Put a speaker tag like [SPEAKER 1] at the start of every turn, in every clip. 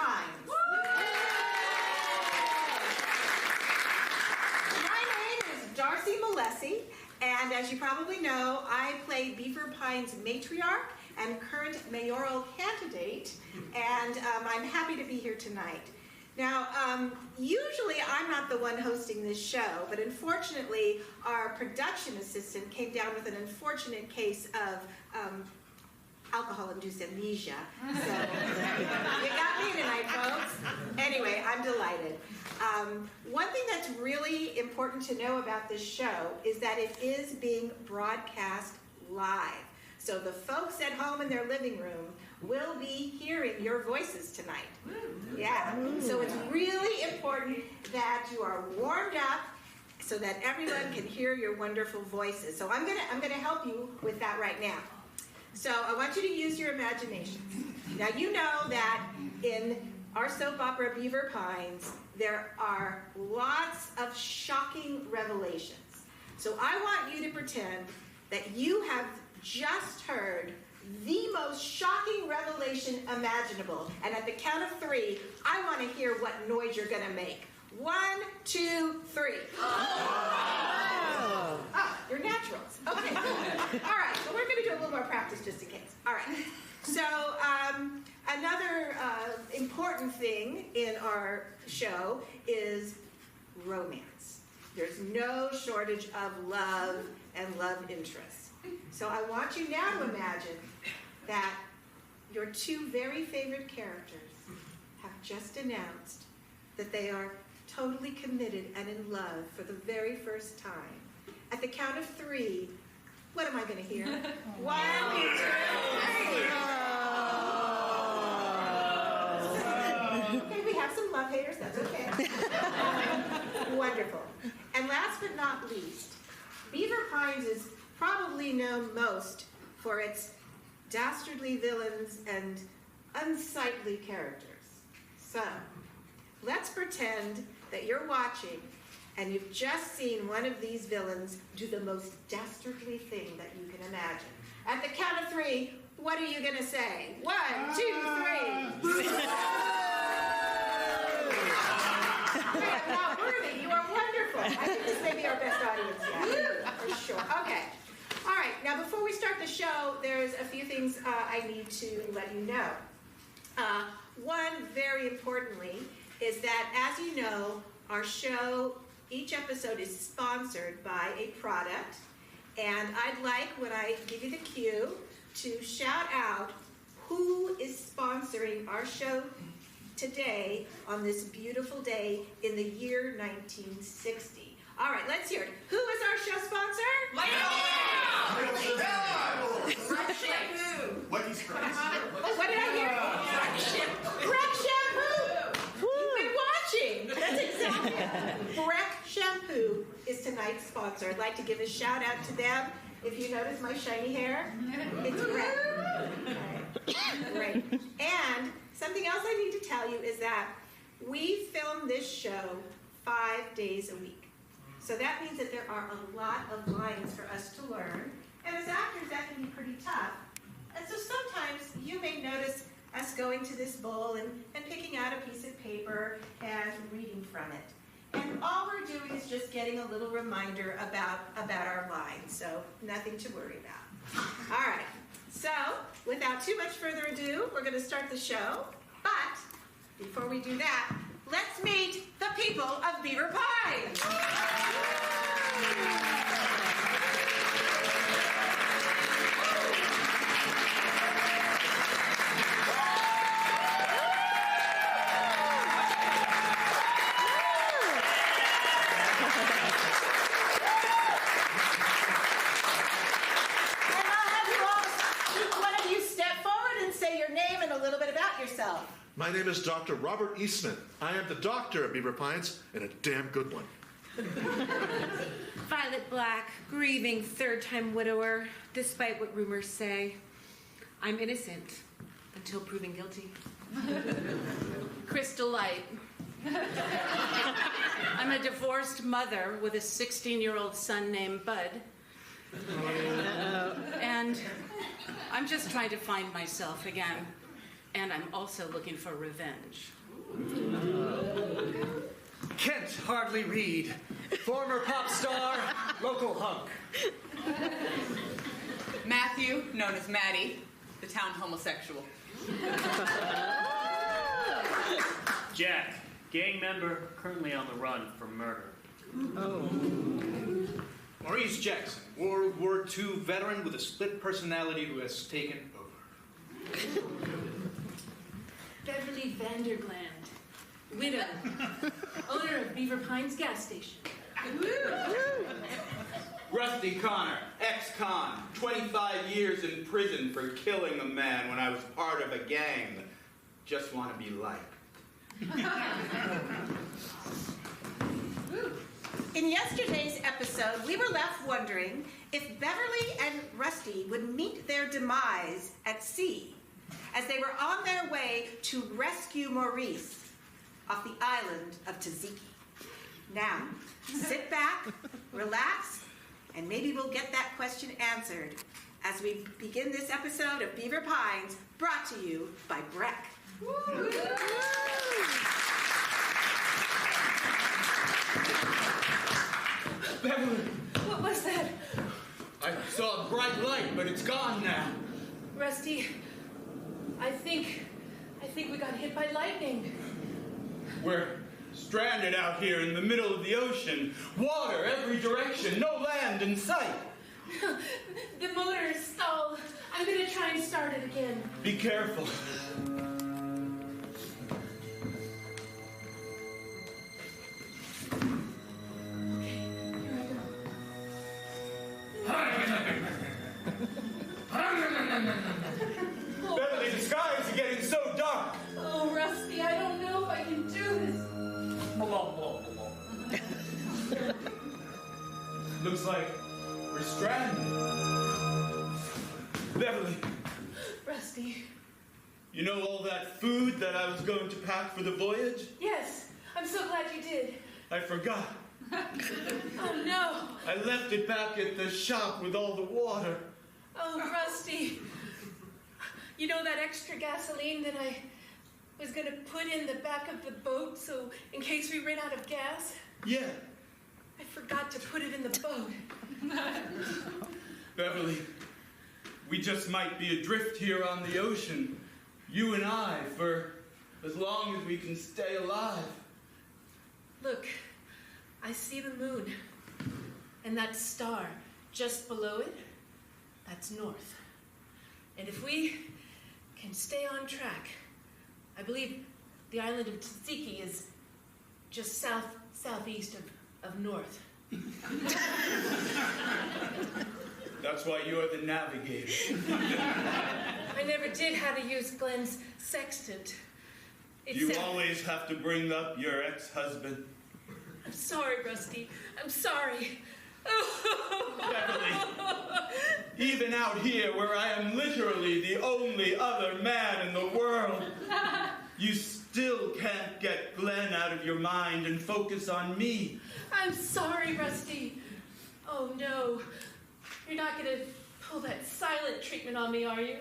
[SPEAKER 1] Pines. My name is Darcy Malesi, and as you probably know, I play Beaver Pines matriarch and current mayoral candidate, and I'm happy to be here tonight. Now, usually I'm not the one hosting this show, but unfortunately our production assistant came down with an unfortunate case of alcohol-induced amnesia. So you got me tonight, folks. Anyway, I'm delighted. One thing that's really important to know about this show is that it is being broadcast live. So the folks at home in their living room will be hearing your voices tonight. Yeah. So it's really important that you are warmed up so that everyone can hear your wonderful voices. So I'm gonna help you with that right now. So I want you to use your imagination. Now you know that in our soap opera Beaver Pines, there are lots of shocking revelations. So I want you to pretend that you have just heard the most shocking revelation imaginable. And at the count of 3, I want to hear what noise you're going to make. 1, 2, 3. Oh, you're naturals. Okay. All right. So we're going to do a little more practice just in case. All right. So another important thing in our show is romance. There's no shortage of love and love interests. So I want you now to imagine that your 2 very favorite characters have just announced that they are totally committed and in love for the very first time. At the count of 3, what am I going to hear? 1, 2, 3. Okay, we have some love haters. That's okay. Wonderful. And last but not least, Beaver Pines is probably known most for its dastardly villains and unsightly characters. So, let's pretend that you're watching and you've just seen one of these villains do the most dastardly thing that you can imagine. At the count of 3, what are you going to say? 1, 2, 3. Not worthy. You are wonderful. I think this may be our best audience yet. For sure. Okay. All right, now before we start the show, there's a few things I need to let you know. One, very importantly, is that as you know, our show, each episode is sponsored by a product, and I'd like, when I give you the cue, to shout out who is sponsoring our show today on this beautiful day in the year 1960. All right, let's hear it. Who is our show sponsor? Fresh shampoo. What is fresh? What did I hear? Fresh shampoo. You've been watching. That's exactly it. Fresh shampoo is tonight's sponsor. I'd like to give a shout out to them. If you notice my shiny hair, it's red. Great. And something else I need to tell you is that we film this show 5 days a week. So that means that there are a lot of lines for us to learn. And as actors, that can be pretty tough. And so sometimes you may notice us going to this bowl and picking out a piece of paper and reading from it. And all we're doing is just getting a little reminder about our lines. So nothing to worry about. All right. So without too much further ado, we're going to start the show. But before we do that, let's meet the people of Beaver Pines.
[SPEAKER 2] My name is Dr. Robert Eastman. I am the doctor of Beaver Pines, and a damn good one.
[SPEAKER 3] Violet Black, grieving third-time widower, despite what rumors say. I'm innocent until proven guilty.
[SPEAKER 4] Crystal Light. I'm a divorced mother with a 16-year-old son named Bud. And I'm just trying to find myself again. And I'm also looking for revenge.
[SPEAKER 5] Kent Hardly Reed, former pop star, local hunk.
[SPEAKER 6] Matthew, known as Maddie, the town homosexual.
[SPEAKER 7] Jack, gang member, currently on the run for murder.
[SPEAKER 5] Maurice Jackson, World War II veteran with a split personality who has taken over.
[SPEAKER 8] Beverly Vandergland, widow, owner of Beaver Pines gas station.
[SPEAKER 9] Rusty Connor, ex-con, 25 years in prison for killing a man when I was part of a gang. Just want to be liked.
[SPEAKER 1] In yesterday's episode, we were left wondering if Beverly and Rusty would meet their demise at sea as they were on their way to rescue Maurice off the island of Tzatziki. Now, sit back, relax, and maybe we'll get that question answered as we begin this episode of Beaver Pines, brought to you by Breck.
[SPEAKER 5] Beverly,
[SPEAKER 8] What was that?
[SPEAKER 5] I saw a bright light, but it's gone now.
[SPEAKER 8] Rusty, I think we got hit by lightning.
[SPEAKER 9] We're stranded out here in the middle of the ocean. Water every direction, no land in sight.
[SPEAKER 8] The motor is stalled. I'm gonna try and start it again.
[SPEAKER 9] Be careful. Beverly, the skies are getting so dark.
[SPEAKER 8] Oh, Rusty, I don't know if I can do this.
[SPEAKER 9] Looks like we're stranded. Beverly,
[SPEAKER 8] Rusty,
[SPEAKER 9] you know all that food that I was going to pack for the voyage?
[SPEAKER 8] yes, I'm so glad you did.
[SPEAKER 9] I forgot.
[SPEAKER 8] Oh, no.
[SPEAKER 9] I left it back at the shop with all the water.
[SPEAKER 8] Oh, Rusty. You know that extra gasoline that I was going to put in the back of the boat so in case we ran out of gas?
[SPEAKER 9] Yeah.
[SPEAKER 8] I forgot to put it in the boat.
[SPEAKER 9] Beverly, we just might be adrift here on the ocean, you and I, for as long as we can stay alive.
[SPEAKER 8] Look, I see the moon. And that star just below it, that's north. And if we can stay on track, I believe the island of Tzatziki is just southeast of north.
[SPEAKER 9] That's why you're the navigator.
[SPEAKER 8] I never did how to use Glenn's sextant.
[SPEAKER 9] You always have to bring up your ex-husband.
[SPEAKER 8] I'm sorry, Rusty. I'm sorry.
[SPEAKER 9] Beverly, even out here where I am literally the only other man in the world, you still can't get Glenn out of your mind and focus on me.
[SPEAKER 8] I'm sorry, Rusty. Oh, no. You're not going to pull that silent treatment on me, are you?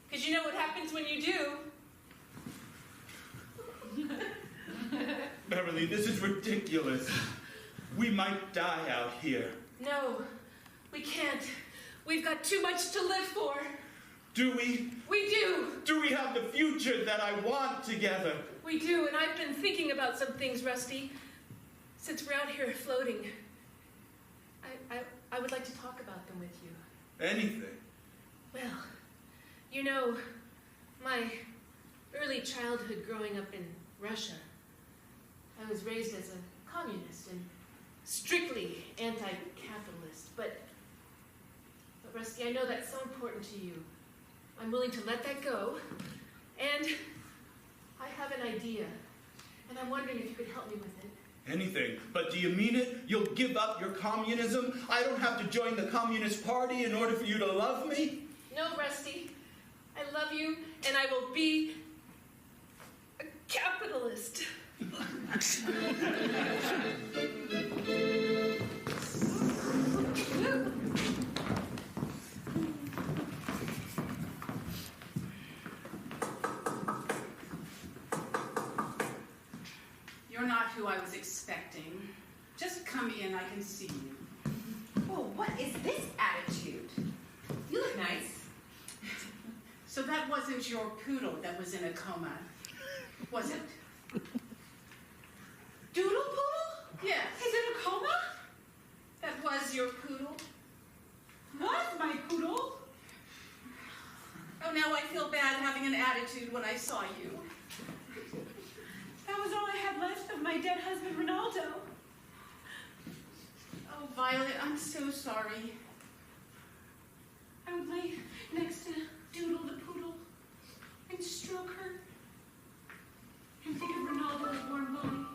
[SPEAKER 8] Because you know what happens when you do.
[SPEAKER 9] Beverly, this is ridiculous. We might die out here.
[SPEAKER 8] No, we can't. We've got too much to live for.
[SPEAKER 9] Do we?
[SPEAKER 8] We do.
[SPEAKER 9] Do we have the future that I want together?
[SPEAKER 8] We do, and I've been thinking about some things, Rusty, since we're out here floating. I would like to talk about them with you.
[SPEAKER 9] Anything.
[SPEAKER 8] Well, you know, my early childhood growing up in Russia, I was raised as a communist and strictly anti-capitalist. But Rusty, I know that's so important to you. I'm willing to let that go. And I have an idea. And I'm wondering if you could help me with it.
[SPEAKER 9] Anything. But do you mean it? You'll give up your communism? I don't have to join the Communist Party in order for you to love me?
[SPEAKER 8] No, Rusty. I love you, and I will be a capitalist.
[SPEAKER 4] who I was expecting. Just come in, I can see you.
[SPEAKER 3] Oh, what is this attitude? You look nice.
[SPEAKER 4] So that wasn't your poodle that was in a coma, was it?
[SPEAKER 3] Doodle poodle?
[SPEAKER 4] Yes.
[SPEAKER 3] He's in a coma?
[SPEAKER 4] That was your poodle?
[SPEAKER 3] Was my poodle?
[SPEAKER 4] Oh, now I feel bad having an attitude when I saw you.
[SPEAKER 3] That was all I had left of my dead husband, Ronaldo.
[SPEAKER 4] Oh, Violet, I'm so sorry.
[SPEAKER 3] I would lay next to Doodle the poodle and stroke her and think of Ronaldo's warm body.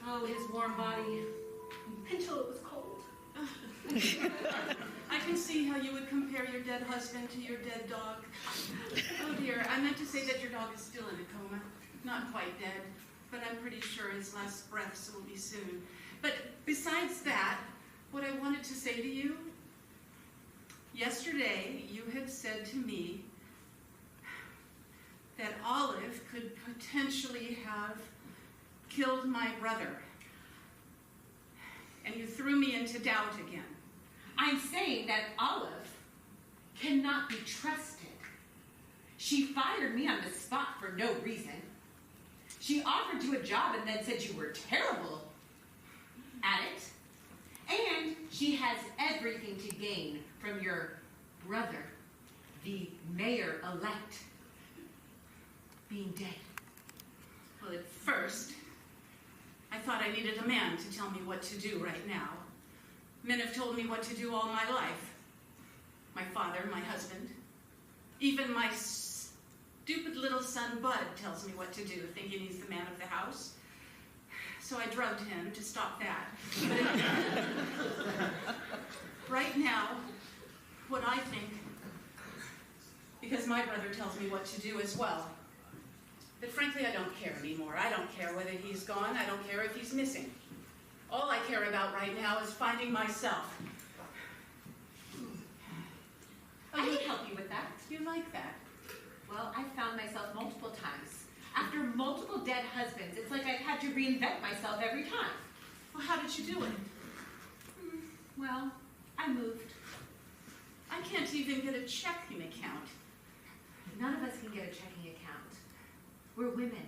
[SPEAKER 3] Oh, his warm body until it was cold.
[SPEAKER 4] I can see how you would compare your dead husband to your dead dog. Oh dear, I meant to say that your dog is still in a coma. Not quite dead, but I'm pretty sure his last breaths will be soon. But besides that, what I wanted to say to you, yesterday you had said to me that Olive could potentially have killed my brother. And you threw me into doubt again.
[SPEAKER 3] I'm saying that Olive cannot be trusted. She fired me on the spot for no reason. She offered you a job and then said you were terrible at it. And she has everything to gain from your brother, the mayor-elect, being dead.
[SPEAKER 4] Well, at first, I thought I needed a man to tell me what to do right now. Men have told me what to do all my life. My father, my husband. Even my stupid little son, Bud, tells me what to do, thinking he's the man of the house. So I drugged him to stop that. But right now, what I think, because my brother tells me what to do as well, but frankly, I don't care anymore. I don't care whether he's gone. I don't care if he's missing. All I care about right now is finding myself.
[SPEAKER 3] I can help you with that.
[SPEAKER 4] You like that?
[SPEAKER 3] Well, I found myself multiple times. After multiple dead husbands, it's like I've had to reinvent myself every time.
[SPEAKER 4] Well, how did you do it?
[SPEAKER 3] Well, I moved.
[SPEAKER 4] I can't even get a checking account.
[SPEAKER 3] None of us can get a checking account. We're women.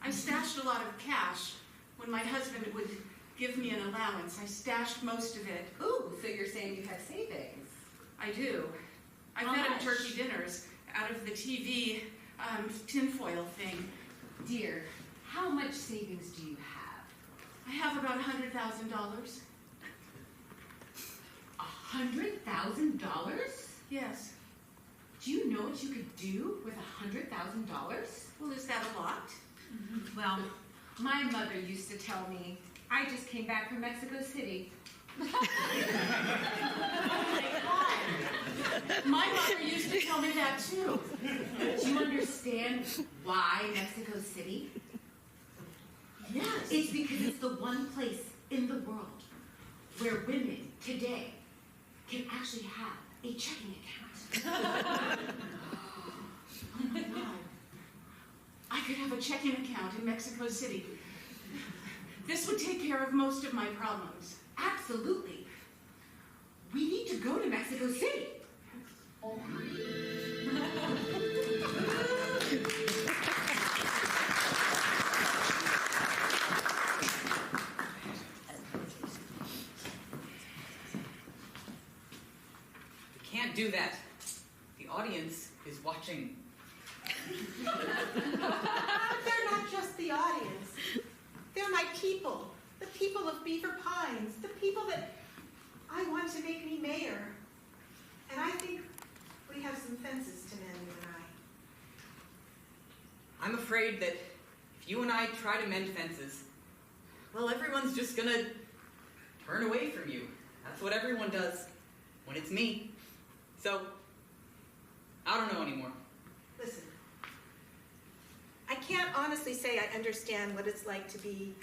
[SPEAKER 4] I stashed a lot of cash. When my husband would give me an allowance, I stashed most of it.
[SPEAKER 3] Ooh, so you're saying you have savings.
[SPEAKER 4] I do. I
[SPEAKER 3] How
[SPEAKER 4] fed him
[SPEAKER 3] much?
[SPEAKER 4] turkey dinners out of the TV tinfoil thing.
[SPEAKER 3] Dear, how much savings do you have?
[SPEAKER 4] I have about $100,000.
[SPEAKER 3] $100,000?
[SPEAKER 4] Yes.
[SPEAKER 3] Do you know what you could do with $100,000?
[SPEAKER 4] Well, is that a lot?
[SPEAKER 3] Well, my mother used to tell me, I just came back from Mexico City.
[SPEAKER 4] Oh my God. My mother used to tell me that too.
[SPEAKER 3] Do you understand why Mexico City?
[SPEAKER 4] Yes.
[SPEAKER 3] It's because it's the one place in the world where women today can actually have a checking account.
[SPEAKER 4] Oh my God. I could have a checking account in Mexico City. This would take care of most of my problems.
[SPEAKER 3] Absolutely. We need to go to Mexico City.
[SPEAKER 6] You can't do that. The audience is watching.
[SPEAKER 1] They're not just the audience. They're my people. The people of Beaver Pines. The people that I want to make me mayor. And I think we have some fences to mend, you and I.
[SPEAKER 6] I'm afraid that if you and I try to mend fences, well, everyone's just gonna turn away from you. That's what everyone does when it's me. So, I don't know anymore.
[SPEAKER 1] Listen, I can't honestly say I understand what it's like to be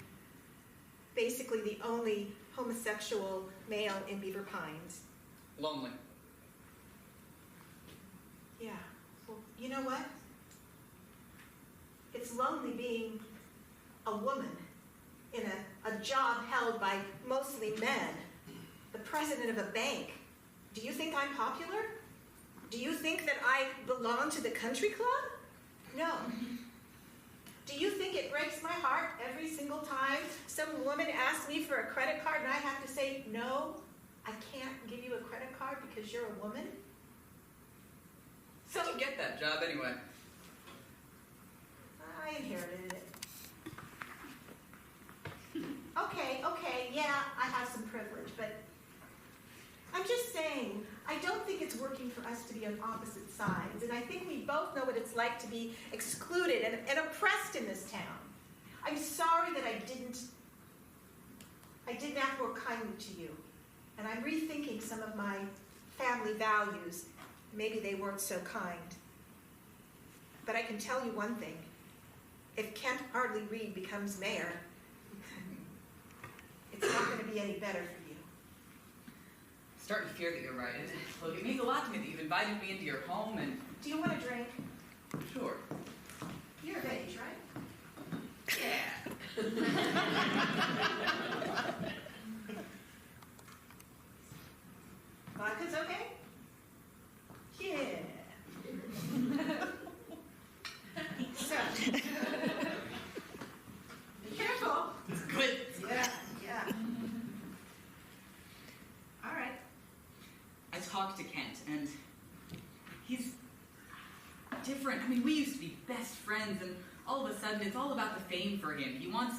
[SPEAKER 1] basically the only homosexual male in Beaver Pines.
[SPEAKER 6] Lonely.
[SPEAKER 1] Yeah, well, you know what? It's lonely being a woman in a job held by mostly men, the president of a bank, do you think I'm popular? Do you think that I belong to the country club? No. Do you think it breaks my heart every single time some woman asks me for a credit card and I have to say, no, I can't give you a credit card because you're a woman?
[SPEAKER 6] How'd you get that job anyway?
[SPEAKER 1] I inherited it. Okay, yeah, I have some privilege, but I'm just saying, I don't think it's working for us to be on opposite sides, and I think we both know what it's like to be excluded and oppressed in this town. I'm sorry that I didn't act more kindly to you, and I'm rethinking some of my family values. Maybe they weren't so kind. But I can tell you one thing. If Kent Hardly Reed becomes mayor, it's not going to be any better for you.
[SPEAKER 6] I'm starting to fear that you're right. Look, it means a lot to me that you've invited me into your home and...
[SPEAKER 1] Do you want a drink?
[SPEAKER 6] Sure.
[SPEAKER 1] You're of age, right?
[SPEAKER 6] Yeah.
[SPEAKER 1] Vodka's okay? Yeah. So, be careful.
[SPEAKER 6] It's good.
[SPEAKER 1] Yeah. All right.
[SPEAKER 6] I talked to Kent, and he's different. I mean, we used to be best friends, and all of a sudden it's all about the fame for him. He wants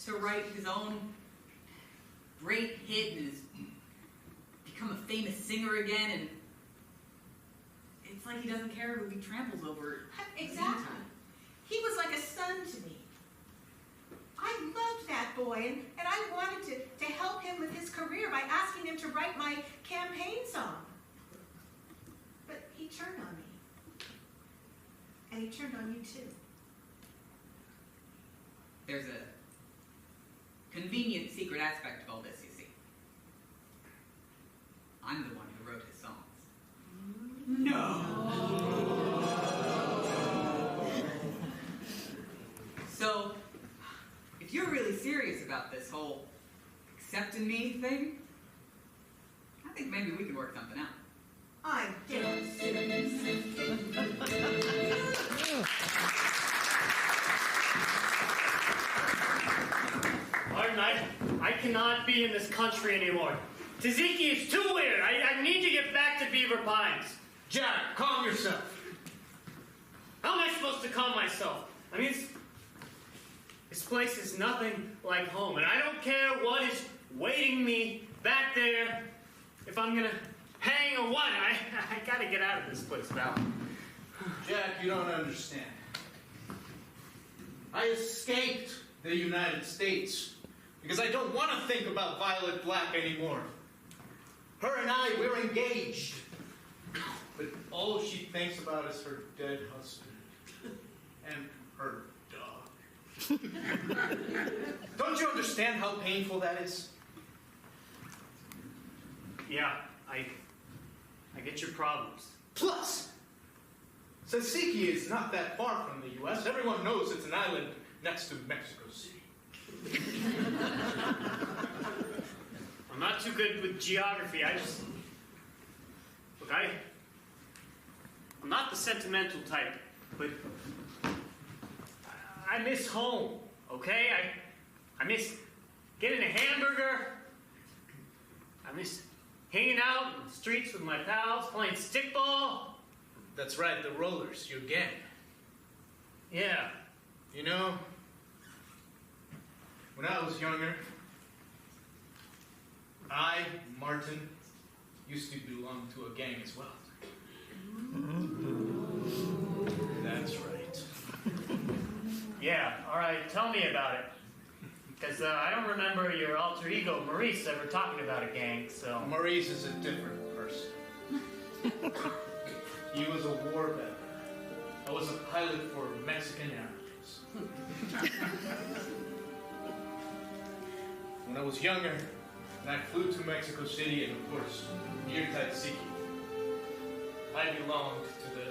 [SPEAKER 6] to write his own great hit and become a famous singer again, and it's like he doesn't care who he tramples over.
[SPEAKER 1] Exactly. He was like a son to me. I loved that boy, and I wanted to help him with his career by asking him to write my campaign song. But he turned on me. And he turned on you too.
[SPEAKER 6] There's a convenient secret aspect of all this, you see. I'm the one who wrote his songs. No! So, if you're really serious about this whole accepting me thing, I think maybe we could work something out.
[SPEAKER 1] I'm dead serious.
[SPEAKER 7] Martin, I cannot be in this country anymore. Tzatziki is too weird. I need to get back to Beaver Pines.
[SPEAKER 5] Jack, calm yourself.
[SPEAKER 7] How am I supposed to calm myself? I mean, this place is nothing like home, and I don't care what is waiting me back there. If I'm gonna hang or what, I gotta get out of this place, Val.
[SPEAKER 9] Jack, you don't understand. I escaped the United States because I don't want to think about Violet Black anymore. Her and I, we're engaged. But all she thinks about is her dead husband and her dog. Don't you understand how painful that is?
[SPEAKER 7] Yeah, I get your problems.
[SPEAKER 9] Plus, Tzatziki is not that far from the U.S. Everyone knows it's an island next to Mexico City.
[SPEAKER 7] I'm not too good with geography. Look, I'm not the sentimental type, but I miss home, okay? I miss getting a hamburger. I miss hanging out in the streets with my pals, playing stickball.
[SPEAKER 9] That's right, the Rollers, your gang.
[SPEAKER 7] Yeah.
[SPEAKER 9] You know, when I was younger, I, Martin, used to belong to a gang as well. That's right.
[SPEAKER 7] Yeah, all right, tell me about it. Because I don't remember your alter ego, Maurice, ever talking about a gang, so...
[SPEAKER 9] Maurice is a different person. He was a war veteran. I was a pilot for Mexican Airlines. When I was younger, and I flew to Mexico City and, of course, near Tzatziki, I belonged to the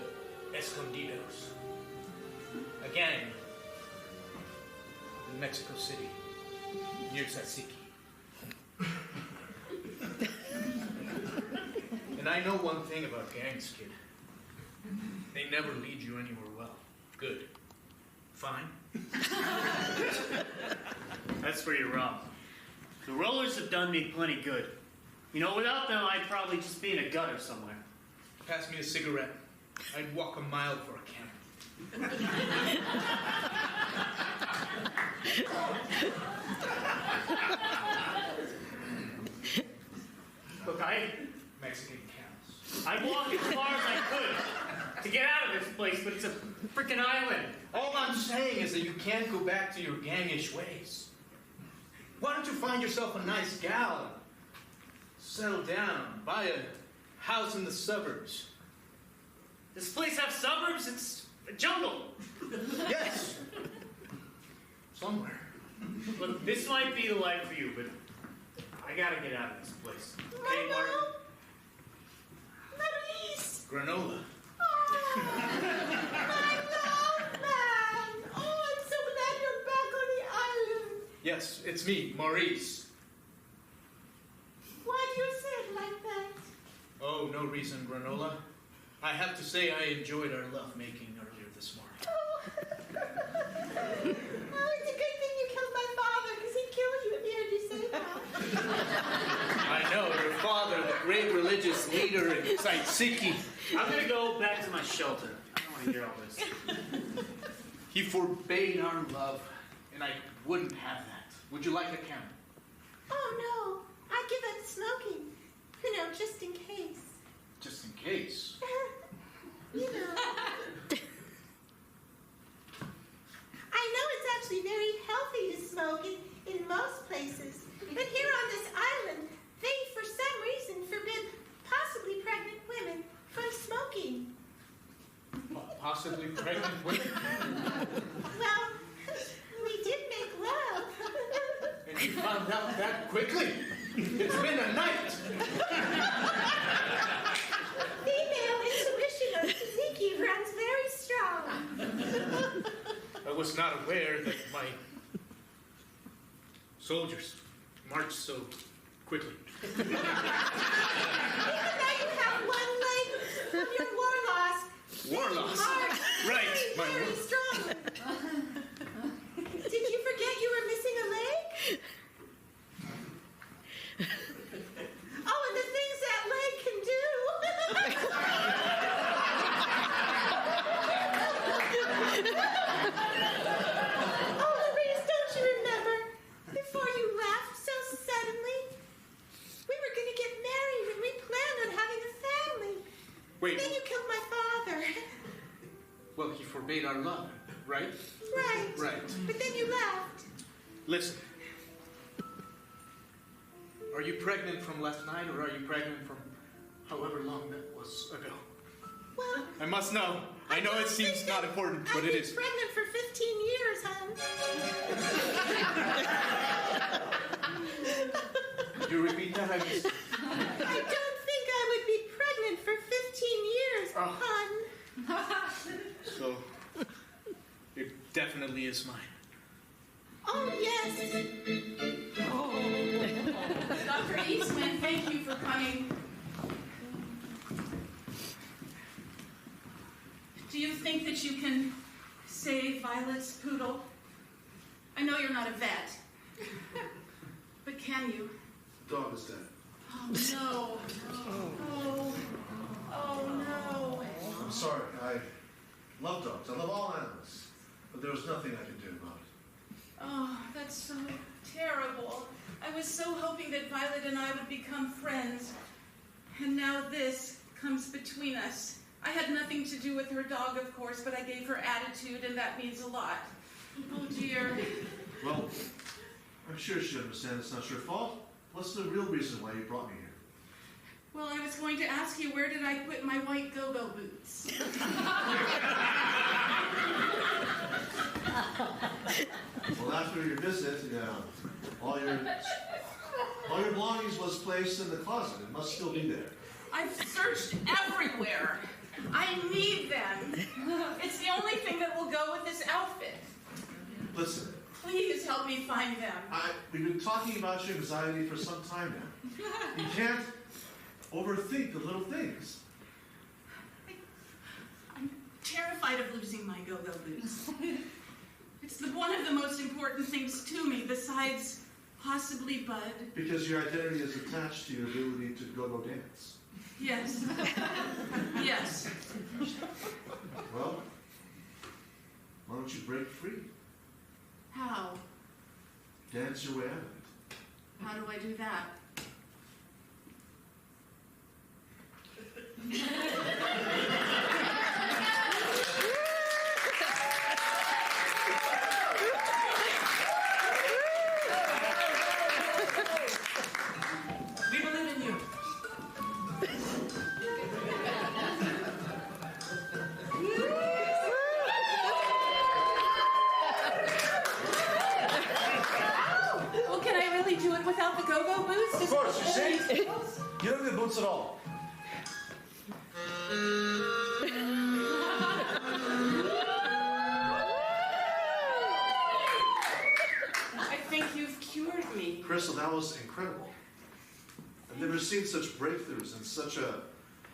[SPEAKER 9] Escondidos, a gang
[SPEAKER 5] in Mexico City, near Tzatziki. And I know one thing about gangs, kid. They never lead you anywhere well. Good. Fine.
[SPEAKER 7] That's where you're wrong. The rollers have done me plenty good. You know, without them, I'd probably just be in a gutter somewhere.
[SPEAKER 5] Pass me a cigarette. I'd walk a mile for a camel.
[SPEAKER 7] Look,
[SPEAKER 5] Mexican camels.
[SPEAKER 7] I'd walk as far as I could to get out of this place, but it's a freaking island.
[SPEAKER 5] All I'm saying is that you can't go back to your gangish ways. Why don't you find yourself a nice gal and settle down, buy a house in the suburbs?
[SPEAKER 7] This place have suburbs? It's a jungle.
[SPEAKER 5] Yes. Somewhere.
[SPEAKER 7] Look, this might be the life for you, but I gotta get out of this place. Okay, Martin?
[SPEAKER 1] Maurice!
[SPEAKER 5] Granola.
[SPEAKER 1] Oh, my love, man! Oh, I'm so glad you're back on the island.
[SPEAKER 5] Yes, it's me, Maurice.
[SPEAKER 1] Why do you say it like that?
[SPEAKER 5] Oh, no reason, Granola. I have to say I enjoyed our lovemaking earlier this morning.
[SPEAKER 1] Oh, it's a good thing you killed my father, because he'd kill you if he heard you say that.
[SPEAKER 5] I know, your father, the great religious leader in Tzatziki.
[SPEAKER 7] I'm gonna go back to my shelter. I don't want to hear all this.
[SPEAKER 5] He forbade our love, and I wouldn't have that. Would you like a camel?
[SPEAKER 1] Oh, no. I'd give up smoking. You know, just in case.
[SPEAKER 5] Just in case.
[SPEAKER 1] You know. I know it's actually very healthy to smoke in most places. But here on this island, they, for some reason, forbid possibly pregnant women from smoking.
[SPEAKER 5] Possibly pregnant women?
[SPEAKER 1] Well, we did make love.
[SPEAKER 5] And you found out that quickly? It's been a night!
[SPEAKER 1] Female intuition of Tzatziki runs very strong.
[SPEAKER 5] I was not aware that my soldiers marched so quickly.
[SPEAKER 1] Even though you have one leg from your war loss,
[SPEAKER 5] War loss? Right.
[SPEAKER 1] Very, very strong. Did you forget you were missing a leg? Oh, and the things that leg can do. Oh, Louise, don't you remember? Before you left so suddenly, we were going to get married and we planned on having a family.
[SPEAKER 5] Wait.
[SPEAKER 1] Then you killed my father.
[SPEAKER 5] Well, he forbade our love, right?
[SPEAKER 1] Right.
[SPEAKER 5] Right.
[SPEAKER 1] But then you left.
[SPEAKER 5] Listen. Are you pregnant from last night, or are you pregnant from however long that was ago?
[SPEAKER 1] Well,
[SPEAKER 5] I must know. I know it seems not important, but it is.
[SPEAKER 1] I've been pregnant for 15 years, hon.
[SPEAKER 5] Could you repeat that? I missed.
[SPEAKER 1] I don't think I would be pregnant for 15 years, hon.
[SPEAKER 5] So, it definitely is mine.
[SPEAKER 1] Oh, yes.
[SPEAKER 4] Dr. Eastman, thank you for coming. Do you think that you can save Violet's poodle? I know you're not a vet, but can you?
[SPEAKER 2] The dog is dead.
[SPEAKER 4] Oh, no. Oh, no.
[SPEAKER 2] I'm sorry. I love dogs. I love all animals. But there was nothing I could do about it.
[SPEAKER 4] Oh, that's so terrible. I was so hoping that Violet and I would become friends. And now this comes between us. I had nothing to do with her dog, of course, but I gave her attitude, and that means a lot. Oh, dear.
[SPEAKER 2] Well, I'm sure she'll understand it's not your fault. What's the real reason why you brought me here?
[SPEAKER 4] Well, I was going to ask you, where did I put my white go-go boots?
[SPEAKER 2] Well, after your visit, all your belongings was placed in the closet. It must still be there.
[SPEAKER 4] I've searched everywhere. I need them. It's the only thing that will go with this outfit.
[SPEAKER 2] Listen,
[SPEAKER 4] Please help me find them.
[SPEAKER 2] We've been talking about your anxiety for some time now. You can't overthink the little things.
[SPEAKER 4] I'm terrified of losing my go-go boots. It's one of the most important things to me, besides possibly Bud.
[SPEAKER 2] Because your identity is attached to your ability to go dance.
[SPEAKER 4] Yes. Yes.
[SPEAKER 2] Well, why don't you break free?
[SPEAKER 4] How?
[SPEAKER 2] Dance your way out of it.
[SPEAKER 4] How do I do that?
[SPEAKER 6] We believe in you.
[SPEAKER 4] Well, can I really do it without the go-go boots?
[SPEAKER 2] Of course, you see? You don't need the boots at all.
[SPEAKER 4] I think you've cured me.
[SPEAKER 2] Crystal, that was incredible. I've never seen such breakthroughs in such a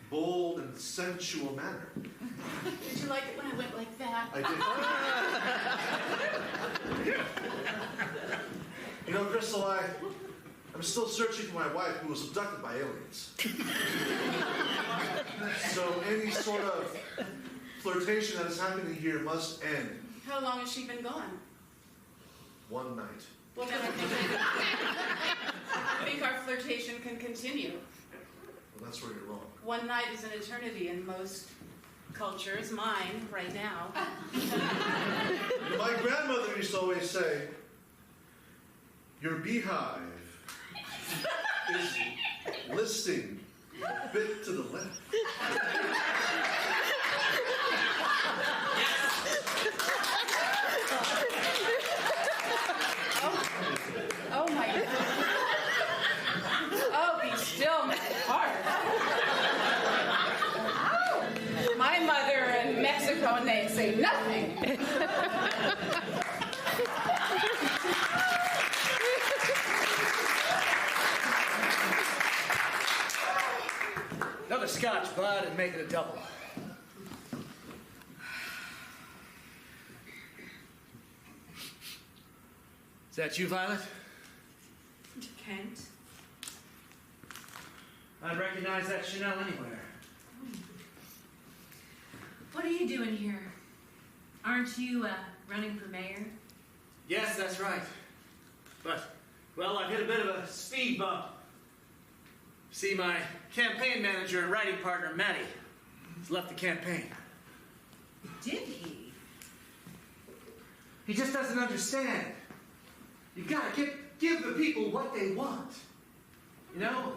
[SPEAKER 2] bold and sensual manner.
[SPEAKER 4] Did you like it when I went like that?
[SPEAKER 2] I did. You know, Crystal, I'm still searching for my wife who was abducted by aliens. So any sort of flirtation that is happening here must end.
[SPEAKER 4] How long has she been gone?
[SPEAKER 2] One night.
[SPEAKER 4] Well, then I think our flirtation can continue.
[SPEAKER 2] Well, that's where you're wrong.
[SPEAKER 4] One night is an eternity in most cultures, mine right now.
[SPEAKER 2] My grandmother used to always say, your beehive is listing a bit to the left.
[SPEAKER 4] Oh my God. Oh, be still, my heart. My mother in Mexico, and they say nothing.
[SPEAKER 5] Another scotch, Bud, and make it a double. Is that you, Violet?
[SPEAKER 3] Kent?
[SPEAKER 5] I'd recognize that Chanel anywhere.
[SPEAKER 3] What are you doing here? Aren't you running for mayor?
[SPEAKER 5] Yes, that's right. But, well, I've hit a bit of a speed bump. See, my campaign manager and writing partner, Matty, has left the campaign.
[SPEAKER 3] Did he?
[SPEAKER 5] He just doesn't understand. You gotta give the people what they want. You know?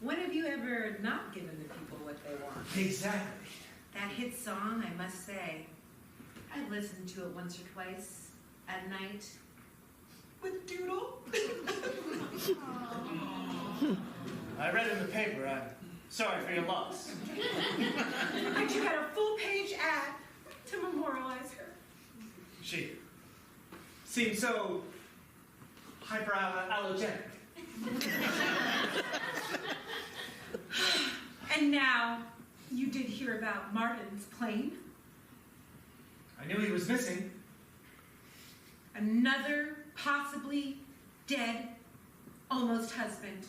[SPEAKER 3] When have you ever not given the people what they want?
[SPEAKER 5] Exactly.
[SPEAKER 3] That hit song, I must say, I listened to it once or twice at night with Doodle.
[SPEAKER 5] I read in the paper. I'm sorry for your loss.
[SPEAKER 3] But you had a full-page ad to memorialize her.
[SPEAKER 5] She seemed so hyper-allergenic.
[SPEAKER 3] And now, you did hear about Martin's plane?
[SPEAKER 5] I knew he was missing.
[SPEAKER 3] Another possibly dead, almost husband.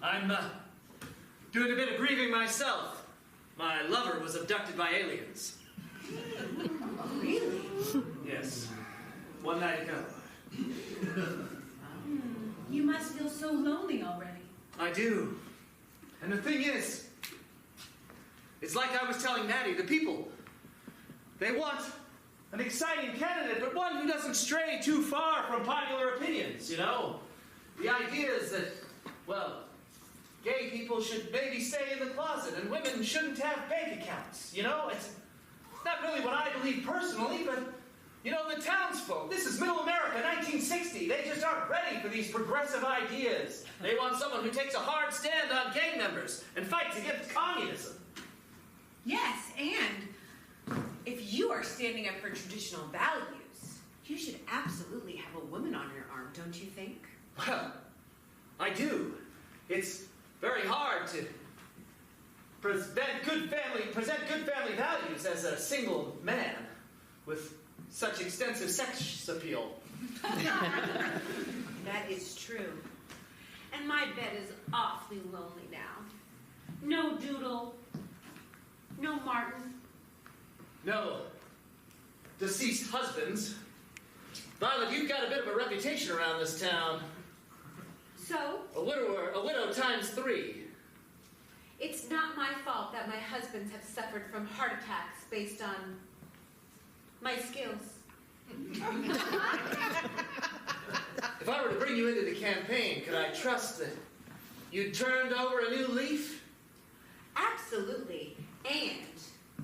[SPEAKER 5] I'm doing a bit of grieving myself. My lover was abducted by aliens.
[SPEAKER 3] Really?
[SPEAKER 5] Yes. One night ago.
[SPEAKER 3] You must feel so lonely already.
[SPEAKER 5] I do. And the thing is, it's like I was telling Maddie, the people, they want an exciting candidate, but one who doesn't stray too far from popular opinions, you know? The idea is that, well, gay people should maybe stay in the closet and women shouldn't have bank accounts, you know? It's not really what I believe personally, but, you know, the townsfolk, this is middle America, 1960, they just aren't ready for these progressive ideas. They want someone who takes a hard stand on gang members and fights against communism.
[SPEAKER 3] Yes, and if you are standing up for traditional values, You should absolutely have a woman on your arm, don't you think?
[SPEAKER 5] Well, I do. It's very hard to present good family values as a single man with such extensive sex appeal.
[SPEAKER 3] That is true. And my bed is awfully lonely now. No Doodle. No Martin.
[SPEAKER 5] No deceased husbands. Violet, you've got a bit of a reputation around this town.
[SPEAKER 3] So,
[SPEAKER 5] A widow times 3.
[SPEAKER 3] it's not my fault that my husbands have suffered from heart attacks based on my skills.
[SPEAKER 5] If I were to bring you into the campaign, could I trust that you'd turned over a new leaf?
[SPEAKER 3] Absolutely. And,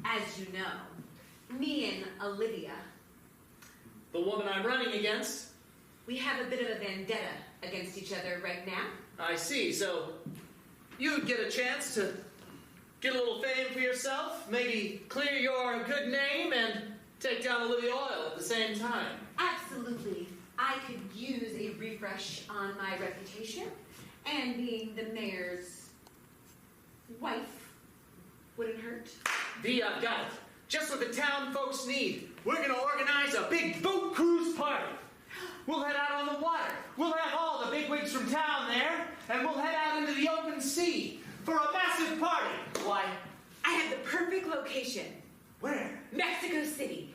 [SPEAKER 3] as you know, me and Olivia,
[SPEAKER 5] The woman I'm running against?
[SPEAKER 3] we have a bit of a vendetta against each other right now.
[SPEAKER 5] I see, so you'd get a chance to get a little fame for yourself, maybe clear your good name, and take down Olivia Oil at the same time.
[SPEAKER 3] Absolutely. I could use a refresh on my reputation, and being the mayor's wife wouldn't hurt.
[SPEAKER 5] V, I've got it. Just what the town folks need. We're going to organize a big boat cruise party. We'll head out on the water. We'll have all the bigwigs from town there, and we'll head out into the open sea for a massive party. Why?
[SPEAKER 3] I have the perfect location.
[SPEAKER 5] Where?
[SPEAKER 3] Mexico City.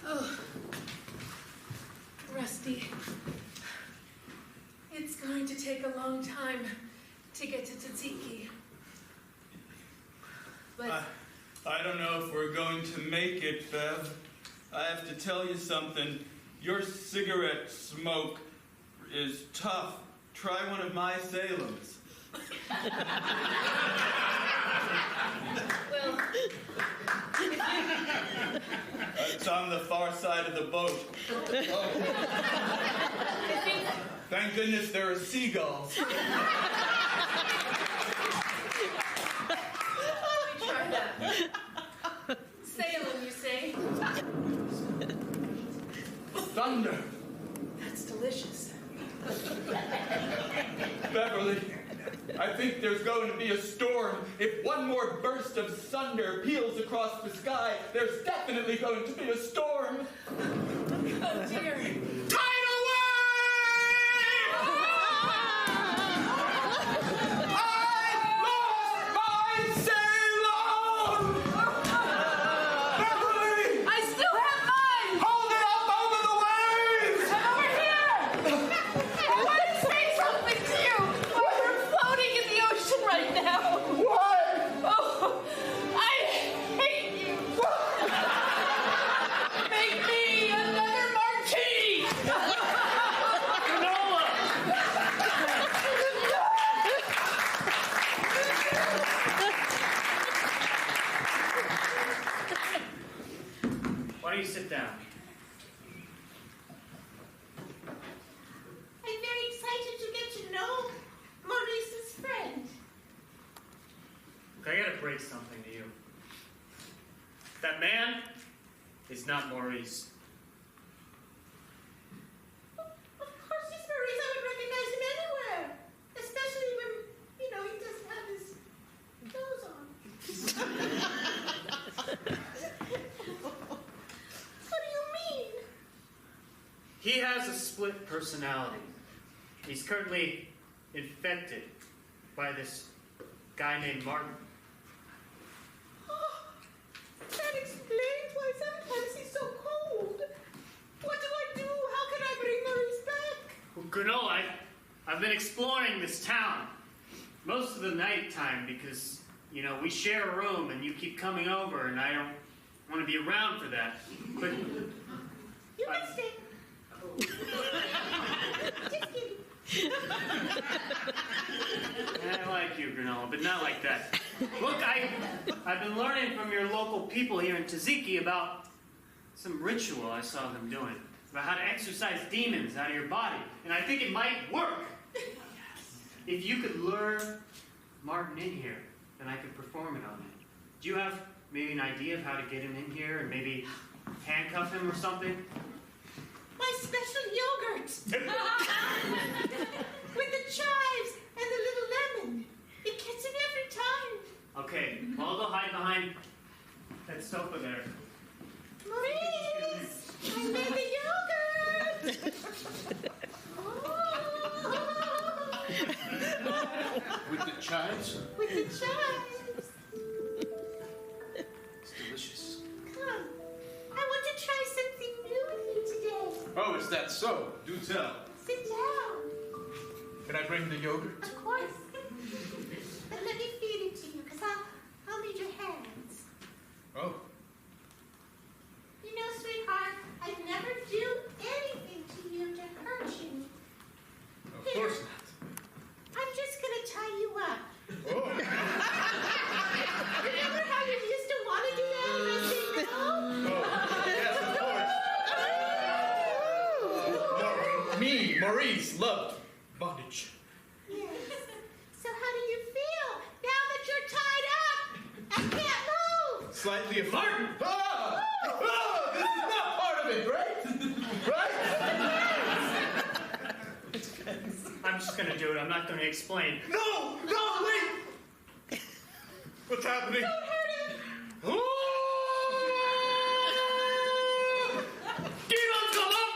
[SPEAKER 8] Oh, Rusty. It's going to take a long time to get to Tzatziki. But
[SPEAKER 9] I don't know if we're going to make it, Bev. I have to tell you something. Your cigarette smoke is tough. Try one of my Salems.
[SPEAKER 8] well,
[SPEAKER 9] It's on the far side of the boat. Oh. Thank goodness there are seagulls.
[SPEAKER 8] let me try that. Salem, you say?
[SPEAKER 9] Thunder.
[SPEAKER 8] That's delicious.
[SPEAKER 9] Beverly, I think there's going to be a storm. If one more burst of thunder peels across the sky, there's definitely going to be a storm.
[SPEAKER 8] Oh, dear.
[SPEAKER 9] Tidal wave! I lost my sailor! Beverly!
[SPEAKER 8] I still have mine!
[SPEAKER 9] Hold it up over the waves!
[SPEAKER 8] Over here! I want to say something to you! We're floating in the ocean right now!
[SPEAKER 9] What?
[SPEAKER 8] Oh, I hate you! Make me another martini!
[SPEAKER 7] Granola! Why don't you sit down?
[SPEAKER 1] I'm very excited to get to know Maurice's friend.
[SPEAKER 7] Look, I gotta break something to you. That man is not Maurice.
[SPEAKER 1] Of course he's Maurice. I would recognize him anywhere. Especially when, he doesn't have his clothes on. What do you mean?
[SPEAKER 7] He has a split personality. He's currently infected by this guy named Martin.
[SPEAKER 1] Oh, that explains why sometimes he's so cold. What do I do? How can I bring Maurice back?
[SPEAKER 7] Well, Granola, I've been exploring this town most of the night time because, we share a room and you keep coming over and I don't want to be around for that. But
[SPEAKER 1] You can stay. Just kidding.
[SPEAKER 7] I like you, Granola, but not like that. Look, I've been learning from your local people here in Tzatziki about some ritual I saw them doing. about how to exorcise demons out of your body, and I think it might work. If you could lure Martin in here, then I could perform it on him. Do you have maybe an idea of how to get him in here and maybe handcuff him or something?
[SPEAKER 1] My special yogurt! With the chives and the little lemon. It gets him every time.
[SPEAKER 7] Okay, I'll go hide behind that sofa there.
[SPEAKER 1] Maurice! I made the yogurt!
[SPEAKER 5] With the chives?
[SPEAKER 1] With the chives.
[SPEAKER 5] It's delicious.
[SPEAKER 1] Come. I want to try something new with you today.
[SPEAKER 5] Oh, is that so? Do tell.
[SPEAKER 1] Sit down.
[SPEAKER 5] Can I bring the yogurt?
[SPEAKER 1] Of course. But let me feed it to you, because I'll need your hands.
[SPEAKER 5] Oh.
[SPEAKER 1] You know, sweetheart, I'd never do anything to you to hurt you.
[SPEAKER 5] Of course not.
[SPEAKER 1] I'm just going to tie you up.
[SPEAKER 5] Oh.
[SPEAKER 1] Remember how you used to want to do that and I said no?
[SPEAKER 5] Oh, yes, of course. Maurice, loved bondage.
[SPEAKER 1] Yes. So how do you feel now that you're tied up and can't move?
[SPEAKER 5] Slightly afraid. Oh, this is not part of it, right?
[SPEAKER 7] I'm just gonna do it. I'm not gonna explain.
[SPEAKER 5] No, wait! What's happening?
[SPEAKER 1] Don't hurt him.
[SPEAKER 5] Oh!
[SPEAKER 7] Demons come up!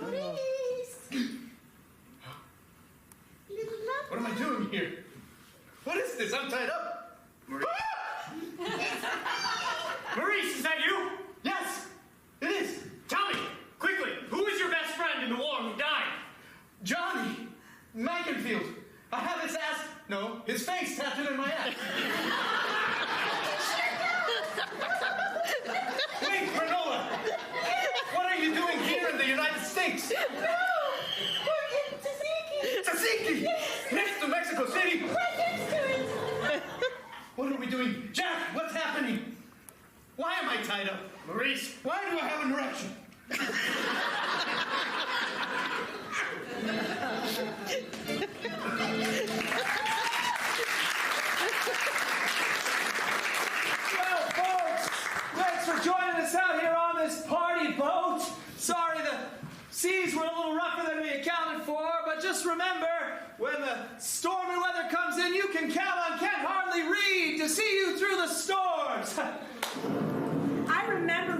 [SPEAKER 1] Maurice. Little love.
[SPEAKER 5] What am I doing here? What is this? I'm tied up.
[SPEAKER 7] Maurice. Maurice, is that you?
[SPEAKER 5] Yes, it is.
[SPEAKER 7] Tell me, quickly, who is your best friend in the war who died?
[SPEAKER 5] Johnny Mankenfield. I have his face tattooed in my ass. Wait, Granola! What are you doing here in the United States?
[SPEAKER 1] No! We're in Tzatziki!
[SPEAKER 5] Tzatziki! Next to Mexico City!
[SPEAKER 1] Right next to it!
[SPEAKER 5] What are we doing? Jack, what's happening? Why am I tied up?
[SPEAKER 7] Maurice.
[SPEAKER 5] Why do I have an erection?
[SPEAKER 10] Well, folks, thanks for joining us out here on this party boat. Sorry the seas were a little rougher than we accounted for, but just remember, when the stormy weather comes in, you can count on Kent Hardley Reed to see you through the storms.
[SPEAKER 3] I remember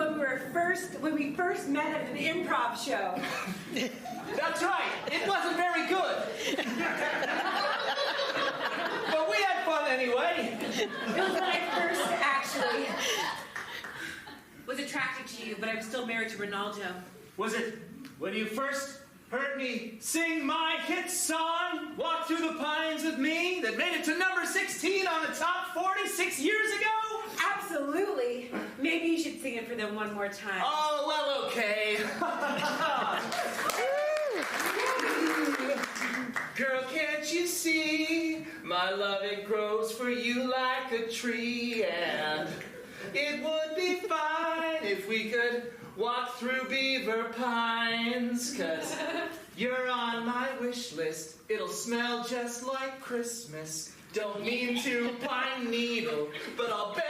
[SPEAKER 3] when we first met at an improv show.
[SPEAKER 10] That's right. It wasn't very good. But we had fun anyway.
[SPEAKER 3] It was when I first actually was attracted to you, but I'm still married to Ronaldo.
[SPEAKER 10] Was it when you first heard me sing my hit song, Walk Through the Pines with Me, that made it to number 16 on the top 46 years ago?
[SPEAKER 3] Absolutely. Maybe you should sing it for them one more time.
[SPEAKER 10] Oh, well, okay. Girl, can't you see my love, it grows for you like a tree, and it would be fine if we could walk through Beaver Pines, 'cause you're on my wish list. It'll smell just like Christmas. Don't mean to pine needle, but I'll beg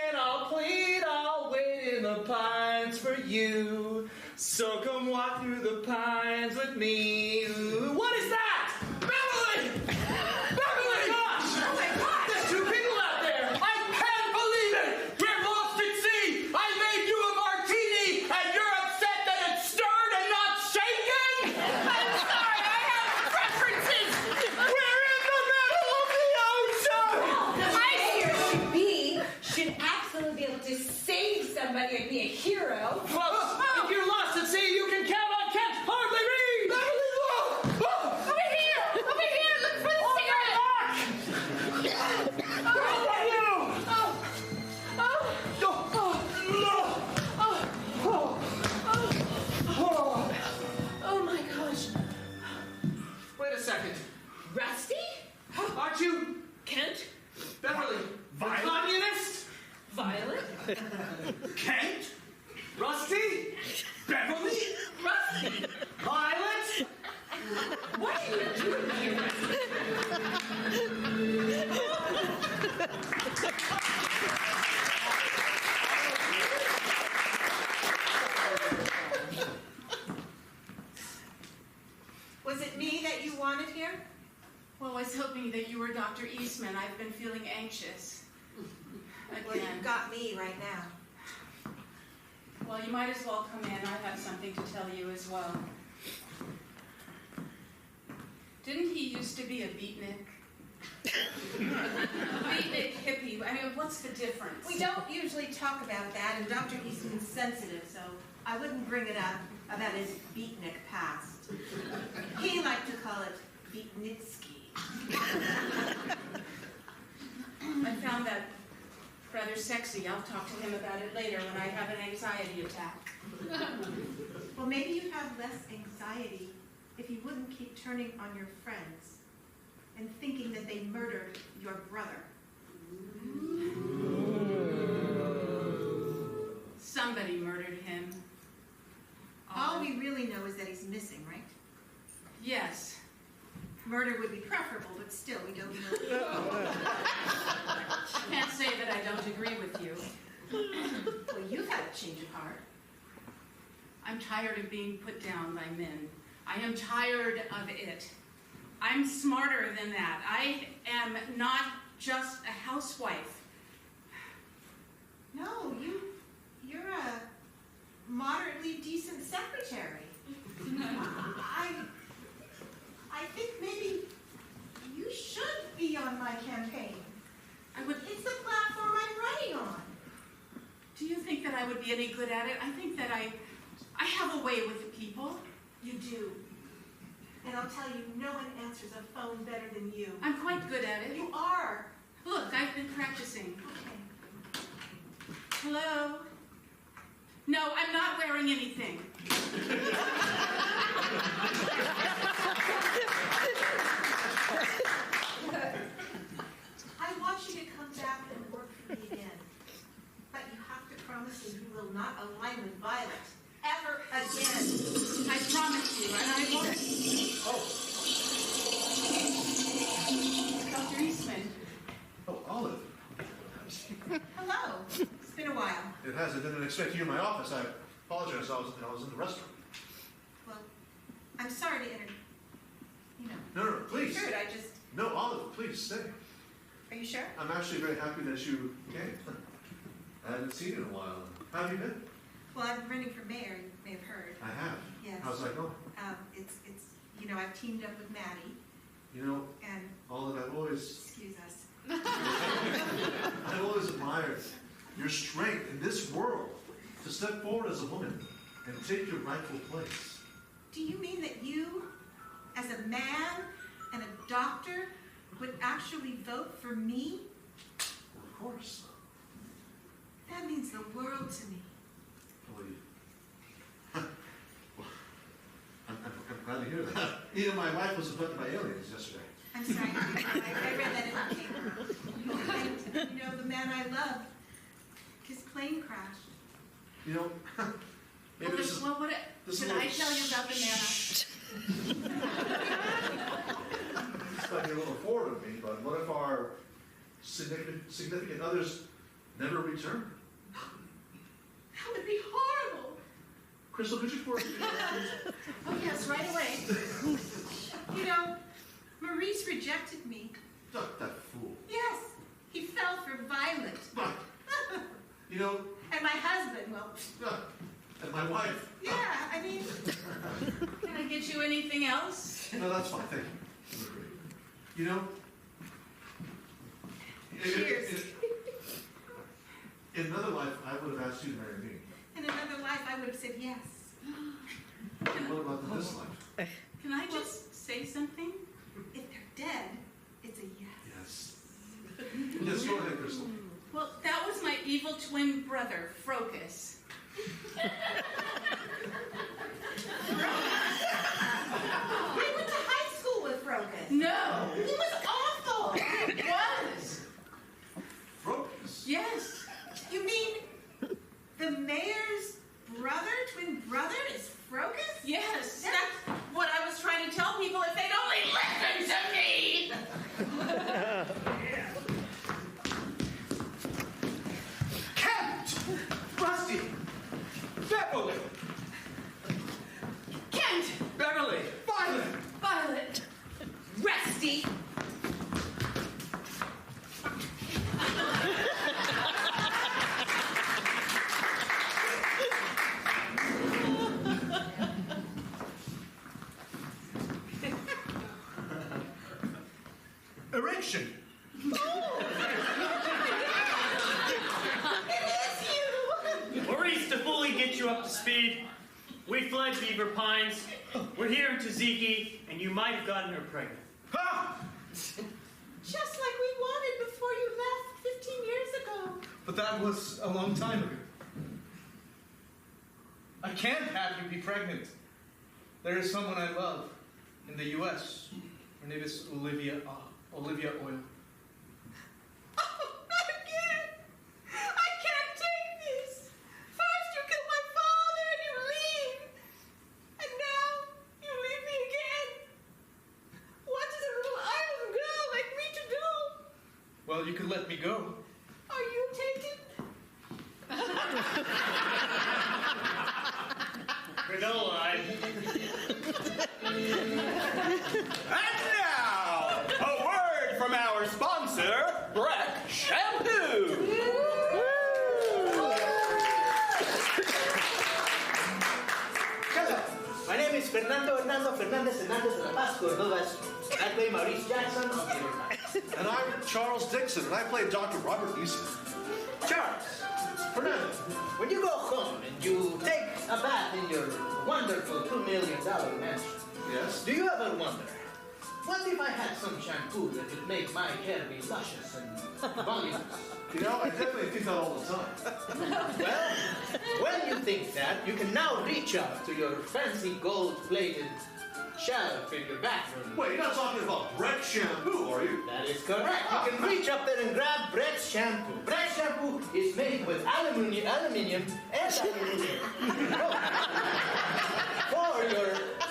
[SPEAKER 10] and I'll plead, I'll wait in the pines for you. So come walk through the pines with me. Ooh, what is that? Beverly! Beverly! Gosh! Oh my gosh! There's two people out there! I can't believe it! We're lost at sea! I made you a martini, and you're upset that it's stirred and not shaken? I'm sorry, I have preferences! We're in the middle of the ocean!
[SPEAKER 3] I should absolutely be able to save somebody and be a hero.
[SPEAKER 10] Well, if you're lost at sea, you can count on Kent Hardley Reed!
[SPEAKER 8] Over here! Look for the cigarette! Oh my gosh.
[SPEAKER 10] Wait a second.
[SPEAKER 8] Rusty?
[SPEAKER 10] Aren't you
[SPEAKER 8] Kent?
[SPEAKER 10] Beverly, the
[SPEAKER 7] Violet?
[SPEAKER 10] communist?
[SPEAKER 5] Kent? Rusty? Beverly?
[SPEAKER 3] Rusty,
[SPEAKER 5] Violet?
[SPEAKER 3] what are you doing here?
[SPEAKER 1] Was it me that you wanted here?
[SPEAKER 4] Well, I was hoping that you were Dr. Eastman. I've been feeling anxious.
[SPEAKER 1] Well,
[SPEAKER 4] Again.
[SPEAKER 1] you've got me right now.
[SPEAKER 4] Well, you might as well come in. I have something to tell you as well. Didn't he used to be a beatnik? Beatnik hippie. I mean, what's the difference?
[SPEAKER 1] We don't usually talk about that, and Dr. Eastman's sensitive, so I wouldn't bring it up about his beatnik past. He liked to call it beatnitsky.
[SPEAKER 4] I found that rather sexy. I'll talk to him about it later when I have an anxiety attack.
[SPEAKER 1] Well, maybe you'd have less anxiety if you wouldn't keep turning on your friends and thinking that they murdered your brother.
[SPEAKER 4] Somebody murdered him.
[SPEAKER 1] All we really know is that he's missing, right?
[SPEAKER 4] Yes.
[SPEAKER 1] Murder would be preferable, but still, we don't know.
[SPEAKER 4] I can't say that I don't agree with you.
[SPEAKER 1] Well, you've had a change of heart.
[SPEAKER 4] I'm tired of being put down by men. I am tired of it. I'm smarter than that. I am not just a housewife.
[SPEAKER 1] No, you're a moderately decent secretary. I think maybe you should be on my campaign. It's the platform I'm running on.
[SPEAKER 4] Do you think that I would be any good at it? I think that I have a way with the people.
[SPEAKER 1] You do. And I'll tell you, no one answers a phone better than you.
[SPEAKER 4] I'm quite good at it.
[SPEAKER 1] You are.
[SPEAKER 4] Look, I've been practicing.
[SPEAKER 1] Okay.
[SPEAKER 4] Hello? No, I'm not wearing anything.
[SPEAKER 1] I want you to come back and work for me again. But you have to promise that you will not align with Violet ever again.
[SPEAKER 4] I promise you, and I won't.
[SPEAKER 2] Oh,
[SPEAKER 4] Dr. Eastman.
[SPEAKER 2] oh, Olive.
[SPEAKER 1] Hello. It's been a while.
[SPEAKER 2] It has. I didn't expect you in my office. I apologize. I was in the restaurant.
[SPEAKER 1] Well, I'm sorry to
[SPEAKER 2] No, please.
[SPEAKER 1] Sure, I just...
[SPEAKER 2] No, Olive, please stay.
[SPEAKER 1] Are you sure?
[SPEAKER 2] I'm actually very happy that you came. I haven't seen you in a while. How have you been?
[SPEAKER 1] Well, I've been running for mayor, you may have heard.
[SPEAKER 2] I have.
[SPEAKER 1] Yes.
[SPEAKER 2] How's that going?
[SPEAKER 1] It's I've teamed up with Maddie,
[SPEAKER 2] You know,
[SPEAKER 1] and,
[SPEAKER 2] Olive, I've always
[SPEAKER 1] excuse us.
[SPEAKER 2] I've always admired your strength in this world to step forward as a woman and take your rightful place.
[SPEAKER 1] Do you mean that you, as a man and a doctor, would actually vote for me?
[SPEAKER 2] Well, of course.
[SPEAKER 1] That means the world to me.
[SPEAKER 2] Well, I'm glad to hear that. Even my wife was abducted by aliens yesterday.
[SPEAKER 1] I'm sorry, I read that in the paper. And, the man I love, his plane crashed.
[SPEAKER 2] You know, maybe this is...
[SPEAKER 4] Should I tell you about the man?
[SPEAKER 2] This might be a little forward of me, but what if our significant others never return?
[SPEAKER 1] That would be horrible.
[SPEAKER 2] Crystal, could you pour me?
[SPEAKER 1] Oh, yes, right away. Maurice rejected me.
[SPEAKER 2] That fool.
[SPEAKER 1] Yes, he fell for Violet.
[SPEAKER 2] But,
[SPEAKER 1] And my husband, well,
[SPEAKER 2] and my wife.
[SPEAKER 1] yeah, I mean...
[SPEAKER 4] Can I get you anything else?
[SPEAKER 2] No, that's fine, thank you.
[SPEAKER 1] Cheers.
[SPEAKER 2] In another life, I would have asked you to marry me.
[SPEAKER 1] In another life, I would have said yes.
[SPEAKER 2] What about this life?
[SPEAKER 4] Can I just say something?
[SPEAKER 1] If they're dead, it's a yes.
[SPEAKER 2] Yes. Yes, go ahead, Crystal.
[SPEAKER 4] Well, that was my evil twin brother, Frocus.
[SPEAKER 1] I went to high school with Frocus.
[SPEAKER 4] No!
[SPEAKER 1] He was awful.
[SPEAKER 4] It was!
[SPEAKER 2] Focus.
[SPEAKER 4] Yes!
[SPEAKER 1] You mean mayor's twin brother is Frocus?
[SPEAKER 4] Yes, that's what I was trying to tell people if they'd only listen to me.
[SPEAKER 5] Kent! Rusty! Beverly!
[SPEAKER 4] Kent,
[SPEAKER 5] Beverly! Violet!
[SPEAKER 4] Violet, Rusty.
[SPEAKER 5] Erection!
[SPEAKER 7] Maurice, to fully get you up to speed, we fled Beaver Pines. We're here in Taziki, and you might have gotten her pregnant.
[SPEAKER 5] Ha!
[SPEAKER 1] Just like we wanted before you left 15 years ago.
[SPEAKER 5] But that was a long time ago. I can't have you be pregnant. There is someone I love in the U.S. Her name is Olivia Oil.
[SPEAKER 1] Oh, not again! I can't take this! First you kill my father and you leave! And now you leave me again! What does a little island girl like me to do?
[SPEAKER 5] Well, you could let me go.
[SPEAKER 1] Are you taken?
[SPEAKER 7] Granola,
[SPEAKER 9] And now, a word from our sponsor, Breck Shampoo.
[SPEAKER 10] Hello, my name is Fernando Fernandez de la Paz Cordovas. I play Maurice Jackson on Beaver Pines.
[SPEAKER 2] And I'm Charles Dixon, and I play Dr. Robert Eason.
[SPEAKER 10] Charles, Fernando, when you go home and you take a bath in your wonderful $2 million mansion,
[SPEAKER 2] Yes?
[SPEAKER 10] do you ever wonder, what if I had some shampoo that would make my hair be luscious and voluminous?
[SPEAKER 2] You know, I definitely think that all the time.
[SPEAKER 10] Well, when you think that, you can now reach out to your fancy gold-plated shelf in your bathroom.
[SPEAKER 2] Wait, you're not talking about Breck shampoo, are you?
[SPEAKER 10] That is correct. You can reach up there and grab Brett's shampoo. Brett's shampoo is made with aluminium and aluminium for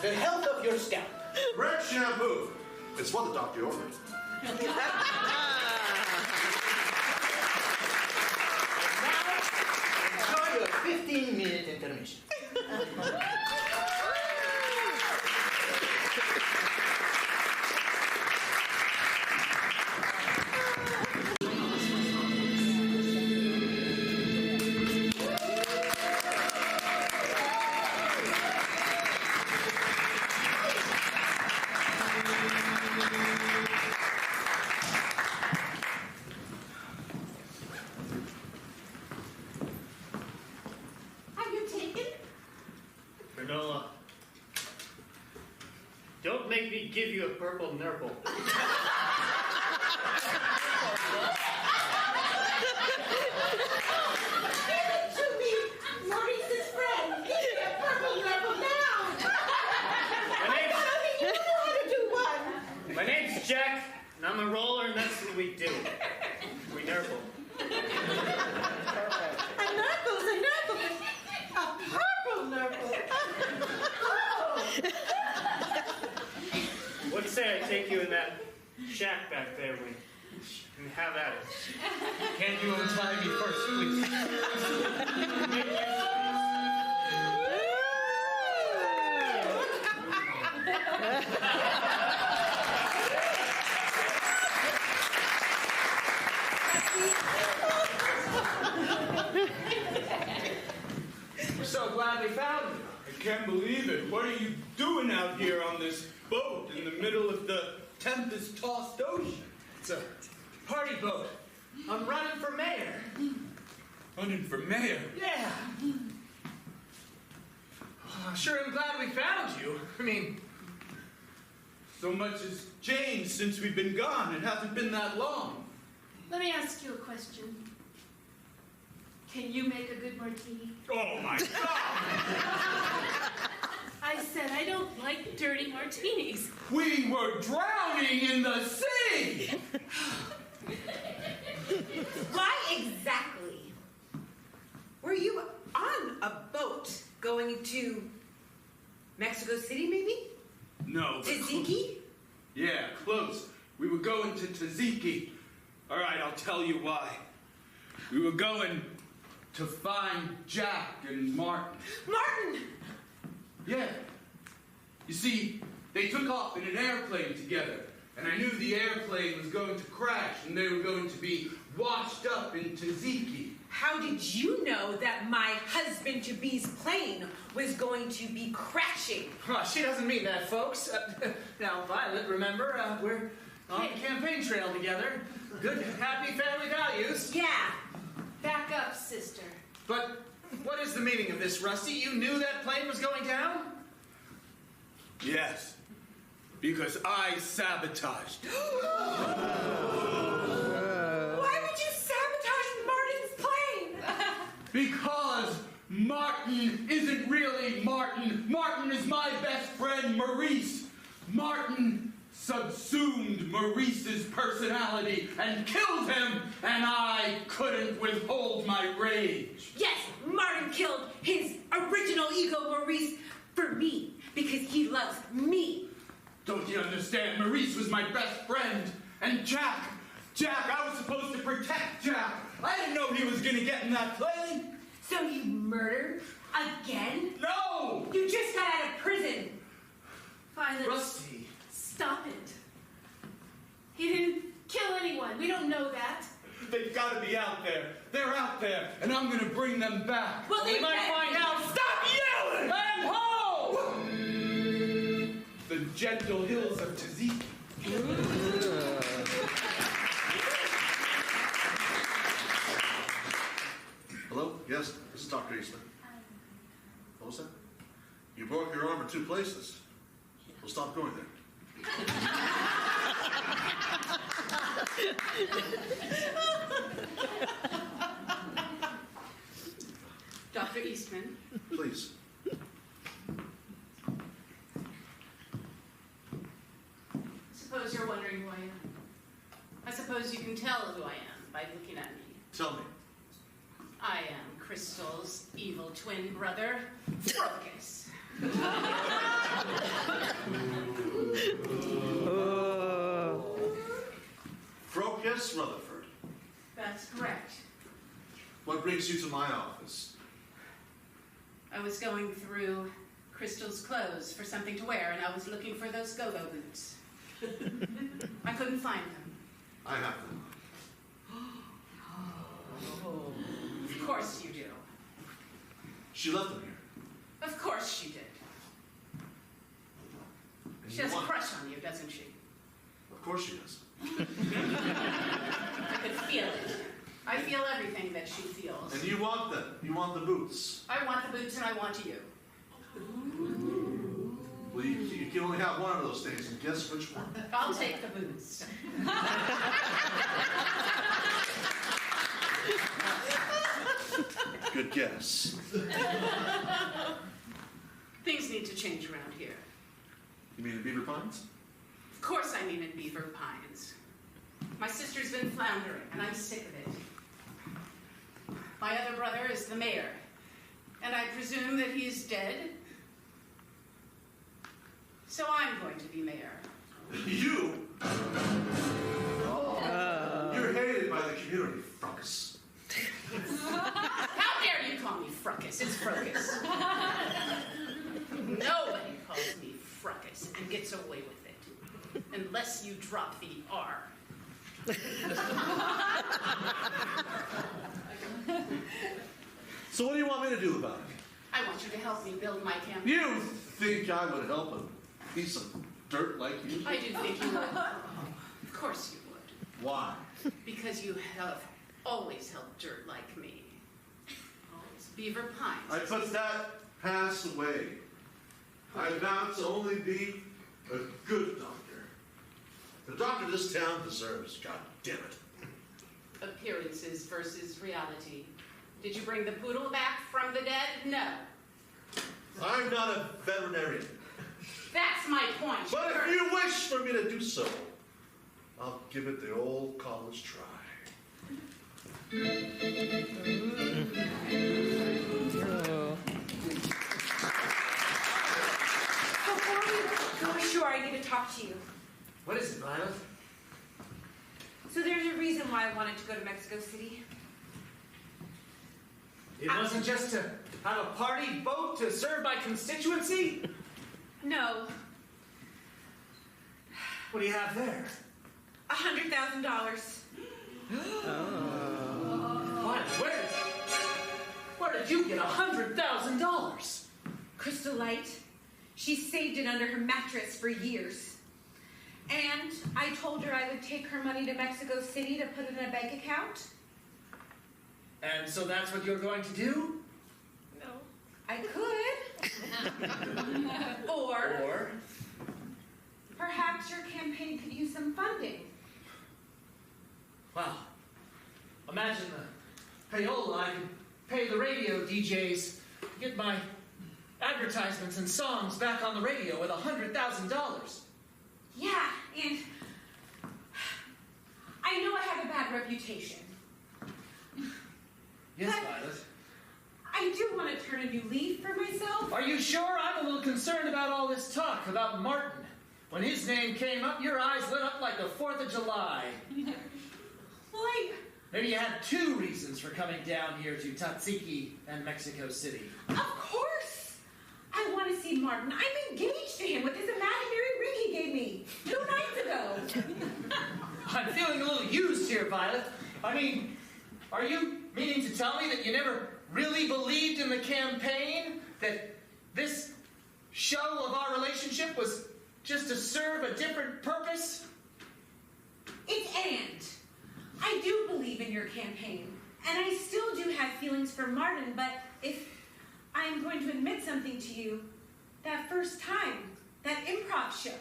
[SPEAKER 10] the health of your scalp.
[SPEAKER 2] Breck shampoo. It's what the doctor ordered.
[SPEAKER 10] Enjoy your 15-minute intermission.
[SPEAKER 1] Are you taken?
[SPEAKER 7] Granola, don't make me give you a purple nurple.
[SPEAKER 1] Give it to me! Maurice's friend! Give me a purple nurple now!
[SPEAKER 7] My name's,
[SPEAKER 1] Only you know how to do one!
[SPEAKER 7] my name's Jack, and I'm a roller, and that's what we do. We nurple.
[SPEAKER 1] A nurple's a nurple. A purple nurple. Oh!
[SPEAKER 7] What do you say I take you in that shack back there? We have at it.
[SPEAKER 5] Can you untie me first, please?
[SPEAKER 7] Make use of
[SPEAKER 10] We're so glad we found you.
[SPEAKER 9] I can't believe it. What are you doing out here on this boat in the middle of the tempest-tossed ocean?
[SPEAKER 10] It's a party boat. I'm running for mayor.
[SPEAKER 9] Running for mayor?
[SPEAKER 10] Yeah. Sure, I'm glad we found you. I mean,
[SPEAKER 9] So much has changed since we've been gone. It hasn't been that long.
[SPEAKER 8] Let me ask you a question. Can you make a good martini?
[SPEAKER 9] Oh my God!
[SPEAKER 8] I said I don't like dirty martinis.
[SPEAKER 9] We were drowning in the sea!
[SPEAKER 1] Why exactly were you on
[SPEAKER 3] to Mexico City, maybe?
[SPEAKER 9] No. but-
[SPEAKER 3] Tzatziki?
[SPEAKER 9] Yeah, close. We were going to Tzatziki. All right, I'll tell you why. We were going to find Jack and Martin.
[SPEAKER 3] Martin!
[SPEAKER 9] Yeah. You see, they took off in an airplane together, and I knew the airplane was going to crash, and they were going to be washed up in Tzatziki.
[SPEAKER 3] How did you know that my husband-to-be's plane was going to be crashing?
[SPEAKER 10] Oh, she doesn't mean that, folks. Now, Violet, remember, we're on the campaign trail together. Good, happy family values.
[SPEAKER 3] Yeah.
[SPEAKER 8] Back up, sister.
[SPEAKER 10] But what is the meaning of this, Rusty? You knew that plane was going down?
[SPEAKER 9] Yes, because I sabotaged.
[SPEAKER 3] Why would you sabotage Martin's plane?
[SPEAKER 9] Because Martin isn't really Martin. Martin is my best friend, Maurice. Martin subsumed Maurice's personality and killed him, and I couldn't withhold my rage.
[SPEAKER 3] Yes, Martin killed his original ego, Maurice, for me, because he loves me.
[SPEAKER 9] Don't you understand? Maurice was my best friend. And Jack, I was supposed to protect Jack. I didn't know he was gonna get in that plane.
[SPEAKER 3] So you murdered again?
[SPEAKER 9] No!
[SPEAKER 3] You just got out of prison.
[SPEAKER 8] Violet,
[SPEAKER 10] Rusty.
[SPEAKER 8] stop it. He didn't kill anyone. We don't know that.
[SPEAKER 9] They've gotta be out there. They're out there, and I'm gonna bring them back.
[SPEAKER 3] Well,
[SPEAKER 10] We might find out.
[SPEAKER 9] Stop yelling!
[SPEAKER 10] Let him home!
[SPEAKER 9] The gentle hills of Tzatziki.
[SPEAKER 2] Hello? Yes, this is Dr. Eastman. What was that? You broke your arm in 2 places. Well, stop going there.
[SPEAKER 4] Dr. Eastman,
[SPEAKER 2] Please.
[SPEAKER 4] suppose you're wondering who I am. I suppose you can tell who I am by looking at me.
[SPEAKER 2] Tell me.
[SPEAKER 4] I am Crystal's evil twin brother, Crocus.
[SPEAKER 2] Crocus Rutherford.
[SPEAKER 4] That's correct.
[SPEAKER 2] What brings you to my office?
[SPEAKER 4] I was going through Crystal's clothes for something to wear, and I was looking for those go-go boots. I couldn't find them.
[SPEAKER 2] I have them.
[SPEAKER 4] Of course you do.
[SPEAKER 2] She left them here.
[SPEAKER 4] Of course she did.
[SPEAKER 2] And
[SPEAKER 4] She
[SPEAKER 2] you
[SPEAKER 4] has a
[SPEAKER 2] want-
[SPEAKER 4] crush on you, doesn't she?
[SPEAKER 2] Of course she does.
[SPEAKER 4] I could feel it. I feel everything that she feels.
[SPEAKER 2] And you want them. You want the boots.
[SPEAKER 4] I want the boots and I want you.
[SPEAKER 2] Well, you can only have one of those things, and guess which one?
[SPEAKER 4] I'll take the boots.
[SPEAKER 2] Good guess.
[SPEAKER 4] Things need to change around here.
[SPEAKER 2] You mean in Beaver Pines?
[SPEAKER 4] Of course I mean in Beaver Pines. My sister's been floundering, and I'm sick of it. My other brother is the mayor, and I presume that he's dead. So I'm going to be mayor.
[SPEAKER 2] You? You're hated by the community, Frockus.
[SPEAKER 4] How dare you call me Frockus? It's Frocus. Nobody calls me Frockus and gets away with it. Unless you drop the R.
[SPEAKER 2] So what do you want me to do about it?
[SPEAKER 4] I want you to help me build my campaign.
[SPEAKER 2] You think I would help a piece of dirt like you?
[SPEAKER 4] I do think you would. Of course you would.
[SPEAKER 2] Why?
[SPEAKER 4] Because you have always helped dirt like me. Always. Beaver Pines.
[SPEAKER 2] I put that past away. I vow to only be a good doctor. The doctor this town deserves, god damn it.
[SPEAKER 4] Appearances versus reality. Did you bring the poodle back from the dead? No.
[SPEAKER 2] I'm not a veterinarian.
[SPEAKER 4] That's my point.
[SPEAKER 2] But if you wish for me to do so, I'll give it the old college try.
[SPEAKER 11] Oh.
[SPEAKER 3] talk to you.
[SPEAKER 10] What is it, Violet?
[SPEAKER 3] So there's a reason why I wanted to go to Mexico City.
[SPEAKER 10] It wasn't just to have a party vote to serve my constituency?
[SPEAKER 3] No,
[SPEAKER 10] What do you have there?
[SPEAKER 3] $100,000.
[SPEAKER 10] Violet, where did you get $100,000?
[SPEAKER 3] Crystal Light. She saved it under her mattress for years. And I told her I would take her money to Mexico City to put it in a bank account.
[SPEAKER 10] And so that's what you're going to do?
[SPEAKER 3] No. I could. Or perhaps your campaign could use some funding.
[SPEAKER 10] Wow. Imagine the payola I could pay the radio DJs to get my advertisements and songs back on the radio with $100,000.
[SPEAKER 3] Yeah, and I know I have a bad reputation.
[SPEAKER 10] Yes,
[SPEAKER 3] But-
[SPEAKER 10] Violet.
[SPEAKER 3] I do want to turn a new leaf for myself.
[SPEAKER 10] Are you sure? I'm a little concerned about all this talk about Martin. When his name came up, your eyes lit up like the 4th of July.
[SPEAKER 3] Well,
[SPEAKER 10] Maybe you had 2 reasons for coming down here to Tatsiki and Mexico City.
[SPEAKER 3] of course, I want to see Martin. I'm engaged to him with his imaginary ring he gave me 2 nights ago.
[SPEAKER 10] I'm feeling a little used here, Violet. I mean, are you meaning to tell me that you never really believed in the campaign? That this show of our relationship was just to serve a different purpose?
[SPEAKER 3] It's and. I do believe in your campaign, and I still do have feelings for Martin, but if I'm going to admit something to you, that first time, that improv show,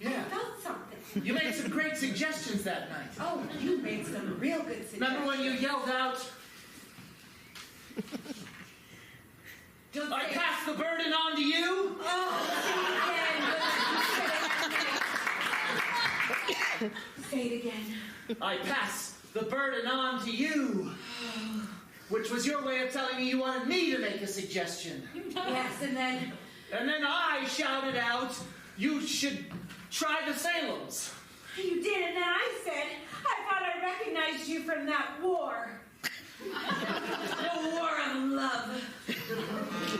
[SPEAKER 3] I
[SPEAKER 10] Yeah.
[SPEAKER 3] felt something.
[SPEAKER 10] You made some great suggestions that night.
[SPEAKER 3] Oh, you made some real good suggestions.
[SPEAKER 10] Remember when you yelled out,
[SPEAKER 3] Don't
[SPEAKER 10] I
[SPEAKER 3] say
[SPEAKER 10] pass the burden on to you?
[SPEAKER 3] Say it again.
[SPEAKER 10] I pass the burden on to you. Which was your way of telling me you wanted me to make a suggestion.
[SPEAKER 3] Yes, and then
[SPEAKER 10] And then I shouted out, you should try the Salems.
[SPEAKER 3] you did, and then I said, I thought I recognized you from that war. The war of love.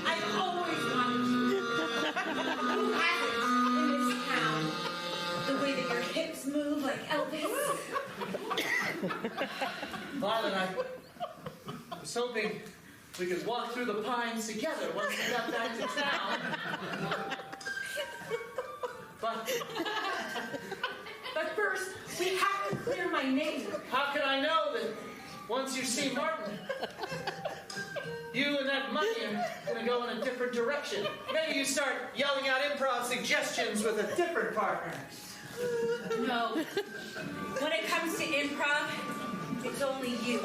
[SPEAKER 3] I always wanted you. Who has it in this town? The way that your hips move like Elvis.
[SPEAKER 10] Violet, I was hoping we could walk through the pines together once we got back to town.
[SPEAKER 3] But first, we have to clear my name.
[SPEAKER 10] How can I know that once you see Martin, you and that money are going to go in a different direction? Maybe you start yelling out improv suggestions with a different partner.
[SPEAKER 3] No. When it comes to improv, it's only you.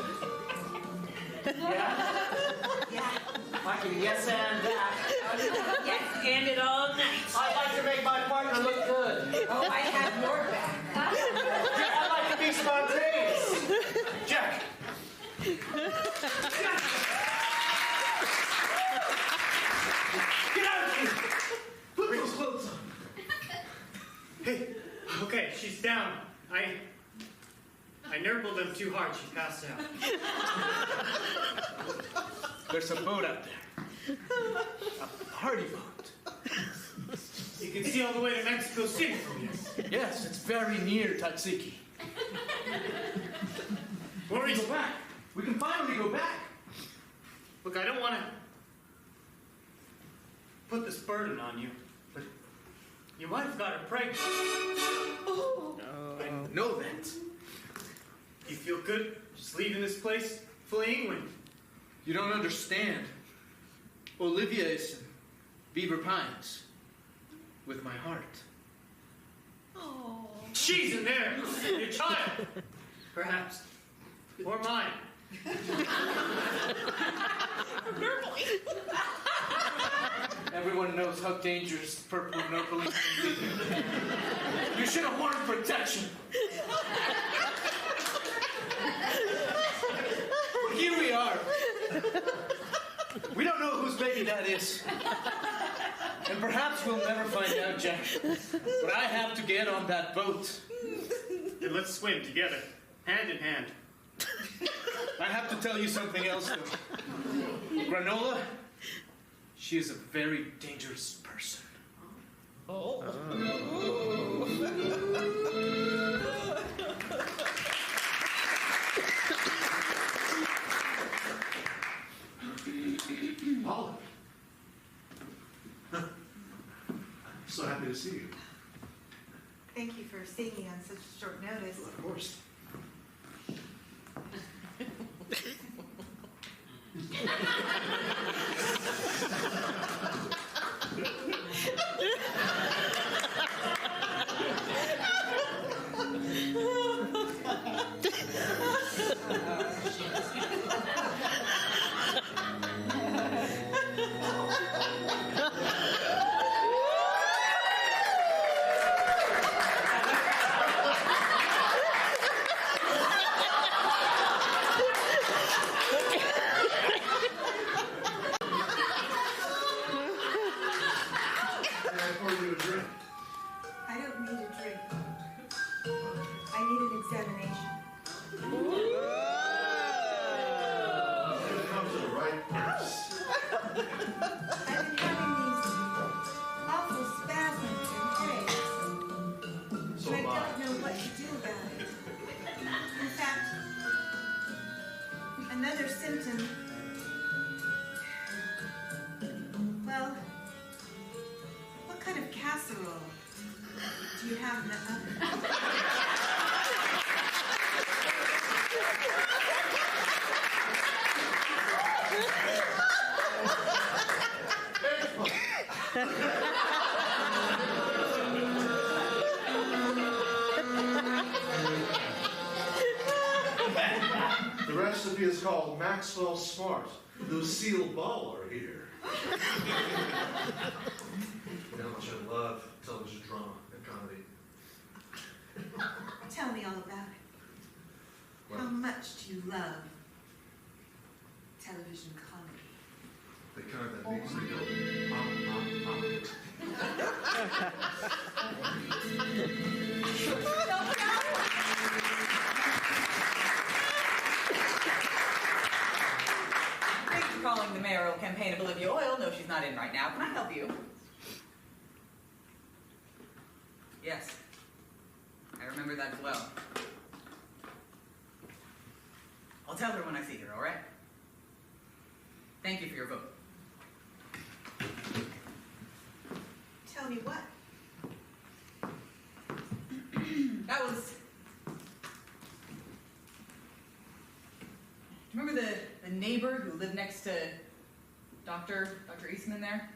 [SPEAKER 10] Yeah?
[SPEAKER 3] Yeah.
[SPEAKER 10] I can yes and that.
[SPEAKER 3] Yes, and it all night.
[SPEAKER 10] I'd like to make my partner look good.
[SPEAKER 3] Oh, I have your back.
[SPEAKER 10] I'd like to be spontaneous. Jack. Get out of here. Put those clothes on.
[SPEAKER 7] Hey, okay, she's down. I nurpled them too hard. She passed out.
[SPEAKER 9] There's a boat out there. A party boat.
[SPEAKER 7] You can see all the way to Mexico City from here.
[SPEAKER 9] Yes, it's very near Tatsiki.
[SPEAKER 7] Where
[SPEAKER 9] We
[SPEAKER 7] is
[SPEAKER 9] go back. We can finally go back.
[SPEAKER 7] Look, I don't want to put this burden on you, but your wife got her pregnant.
[SPEAKER 9] I know that.
[SPEAKER 7] Do you feel good just leaving this place, fleeing when...
[SPEAKER 9] You don't understand. Olivia is in Beaver Pines with my heart.
[SPEAKER 7] She's in there! Your child! Perhaps. Or mine.
[SPEAKER 9] Everyone knows how dangerous purple nurpling can be. You should have worn protection. But here we are. We don't know whose baby that is.
[SPEAKER 5] And perhaps we'll never find out, Jack. But I have to get on that boat.
[SPEAKER 7] Then let's swim together, hand in hand.
[SPEAKER 5] I have to tell you something else, though. Granola, she is a very dangerous person.
[SPEAKER 6] Oh.
[SPEAKER 2] Olive. I'm so happy to see you.
[SPEAKER 1] Thank you for seeing me on such short notice.
[SPEAKER 2] Of course.
[SPEAKER 1] I don't need a drink. I need an examination.
[SPEAKER 2] You've come to the right place.
[SPEAKER 1] I've been having these awful spasms and headaches,
[SPEAKER 2] So
[SPEAKER 1] and I
[SPEAKER 2] am I.
[SPEAKER 1] don't know what to do about it. In fact, another symptom. Well, what kind of casserole do you have in the oven?
[SPEAKER 2] The recipe is called Maxwell Smart. Lucille Ball are here. You know how much I love television drama and comedy.
[SPEAKER 1] Tell me all about it. How
[SPEAKER 2] Well,
[SPEAKER 1] much do you love television comedy?
[SPEAKER 2] the kind that makes me go, pop.
[SPEAKER 6] Thanks for calling the mayoral campaign of Olivia Oil. No, she's not in right now. Can I help you? Yes. I remember that as well. I'll tell her when I see her, all right? Thank you for your vote.
[SPEAKER 1] Tell me what?
[SPEAKER 6] That was... Do you remember the neighbor who lived next to Dr. Eastman there?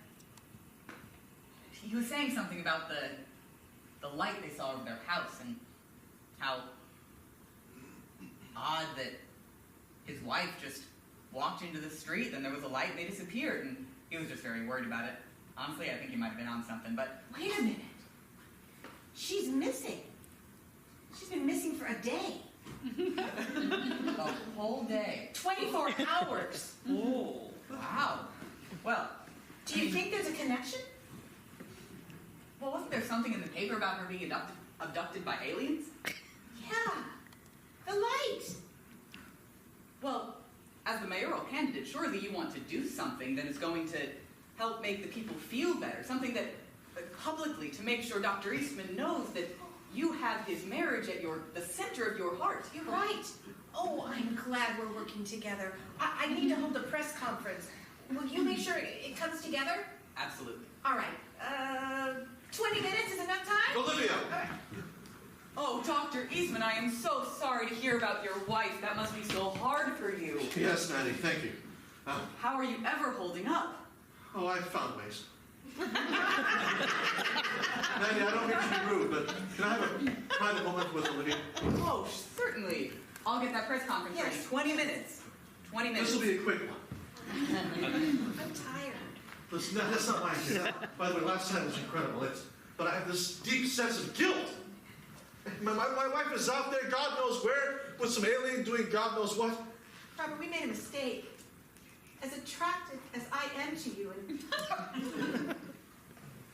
[SPEAKER 6] He was saying something about the light they saw over their house and how odd that his wife just walked into the street, then there was a light and they disappeared, and he was just very worried about it. Honestly, I think he might have been on something, but
[SPEAKER 1] Wait a minute. She's missing. She's been missing for a day.
[SPEAKER 6] a whole day.
[SPEAKER 1] 24 hours.
[SPEAKER 6] Oh, wow. Well,
[SPEAKER 1] Do you think there's a connection?
[SPEAKER 6] well, wasn't there something in the paper about her being abducted by aliens?
[SPEAKER 1] Yeah. The light.
[SPEAKER 6] Well, as the mayoral candidate, surely you want to do something that is going to help make the people feel better, something that publicly to make sure Dr. Eastman knows that you have his marriage at the center of your heart.
[SPEAKER 8] You're right. Oh, I'm glad we're working together. I need to hold a press conference. Will you make sure it comes together?
[SPEAKER 6] Absolutely.
[SPEAKER 8] All right. 20 minutes is enough time?
[SPEAKER 2] Olivia!
[SPEAKER 6] Oh, Dr. Eastman, I am so sorry to hear about your wife. That must be so hard for you.
[SPEAKER 2] Yes, Maddie, thank you.
[SPEAKER 6] How are you ever holding up?
[SPEAKER 2] Oh, I found ways. Maddie, I don't mean to be rude, but can I have a private moment with Olivia?
[SPEAKER 6] Oh, certainly. I'll get that press conference ready.
[SPEAKER 1] Yes.
[SPEAKER 6] 20 minutes. 20 minutes.
[SPEAKER 2] This will be a quick one.
[SPEAKER 1] I'm tired.
[SPEAKER 2] Listen, that's not my idea. By the way, last time was incredible. But I have this deep sense of guilt. My wife is out there, God knows where, with some alien doing God knows what.
[SPEAKER 1] Robert, we made a mistake. As attracted as I am to you, and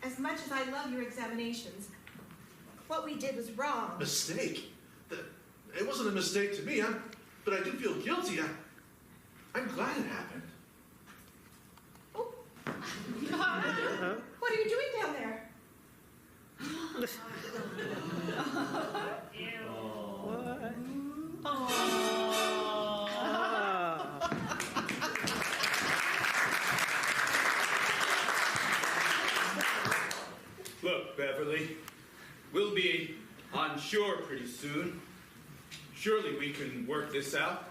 [SPEAKER 1] as much as I love your examinations, what we did was wrong.
[SPEAKER 2] Mistake? It wasn't a mistake to me, but I do feel guilty. I'm glad it happened.
[SPEAKER 1] Oh. What are you doing down there?
[SPEAKER 9] Look, Beverly, we'll be on shore pretty soon. Surely we can work this out.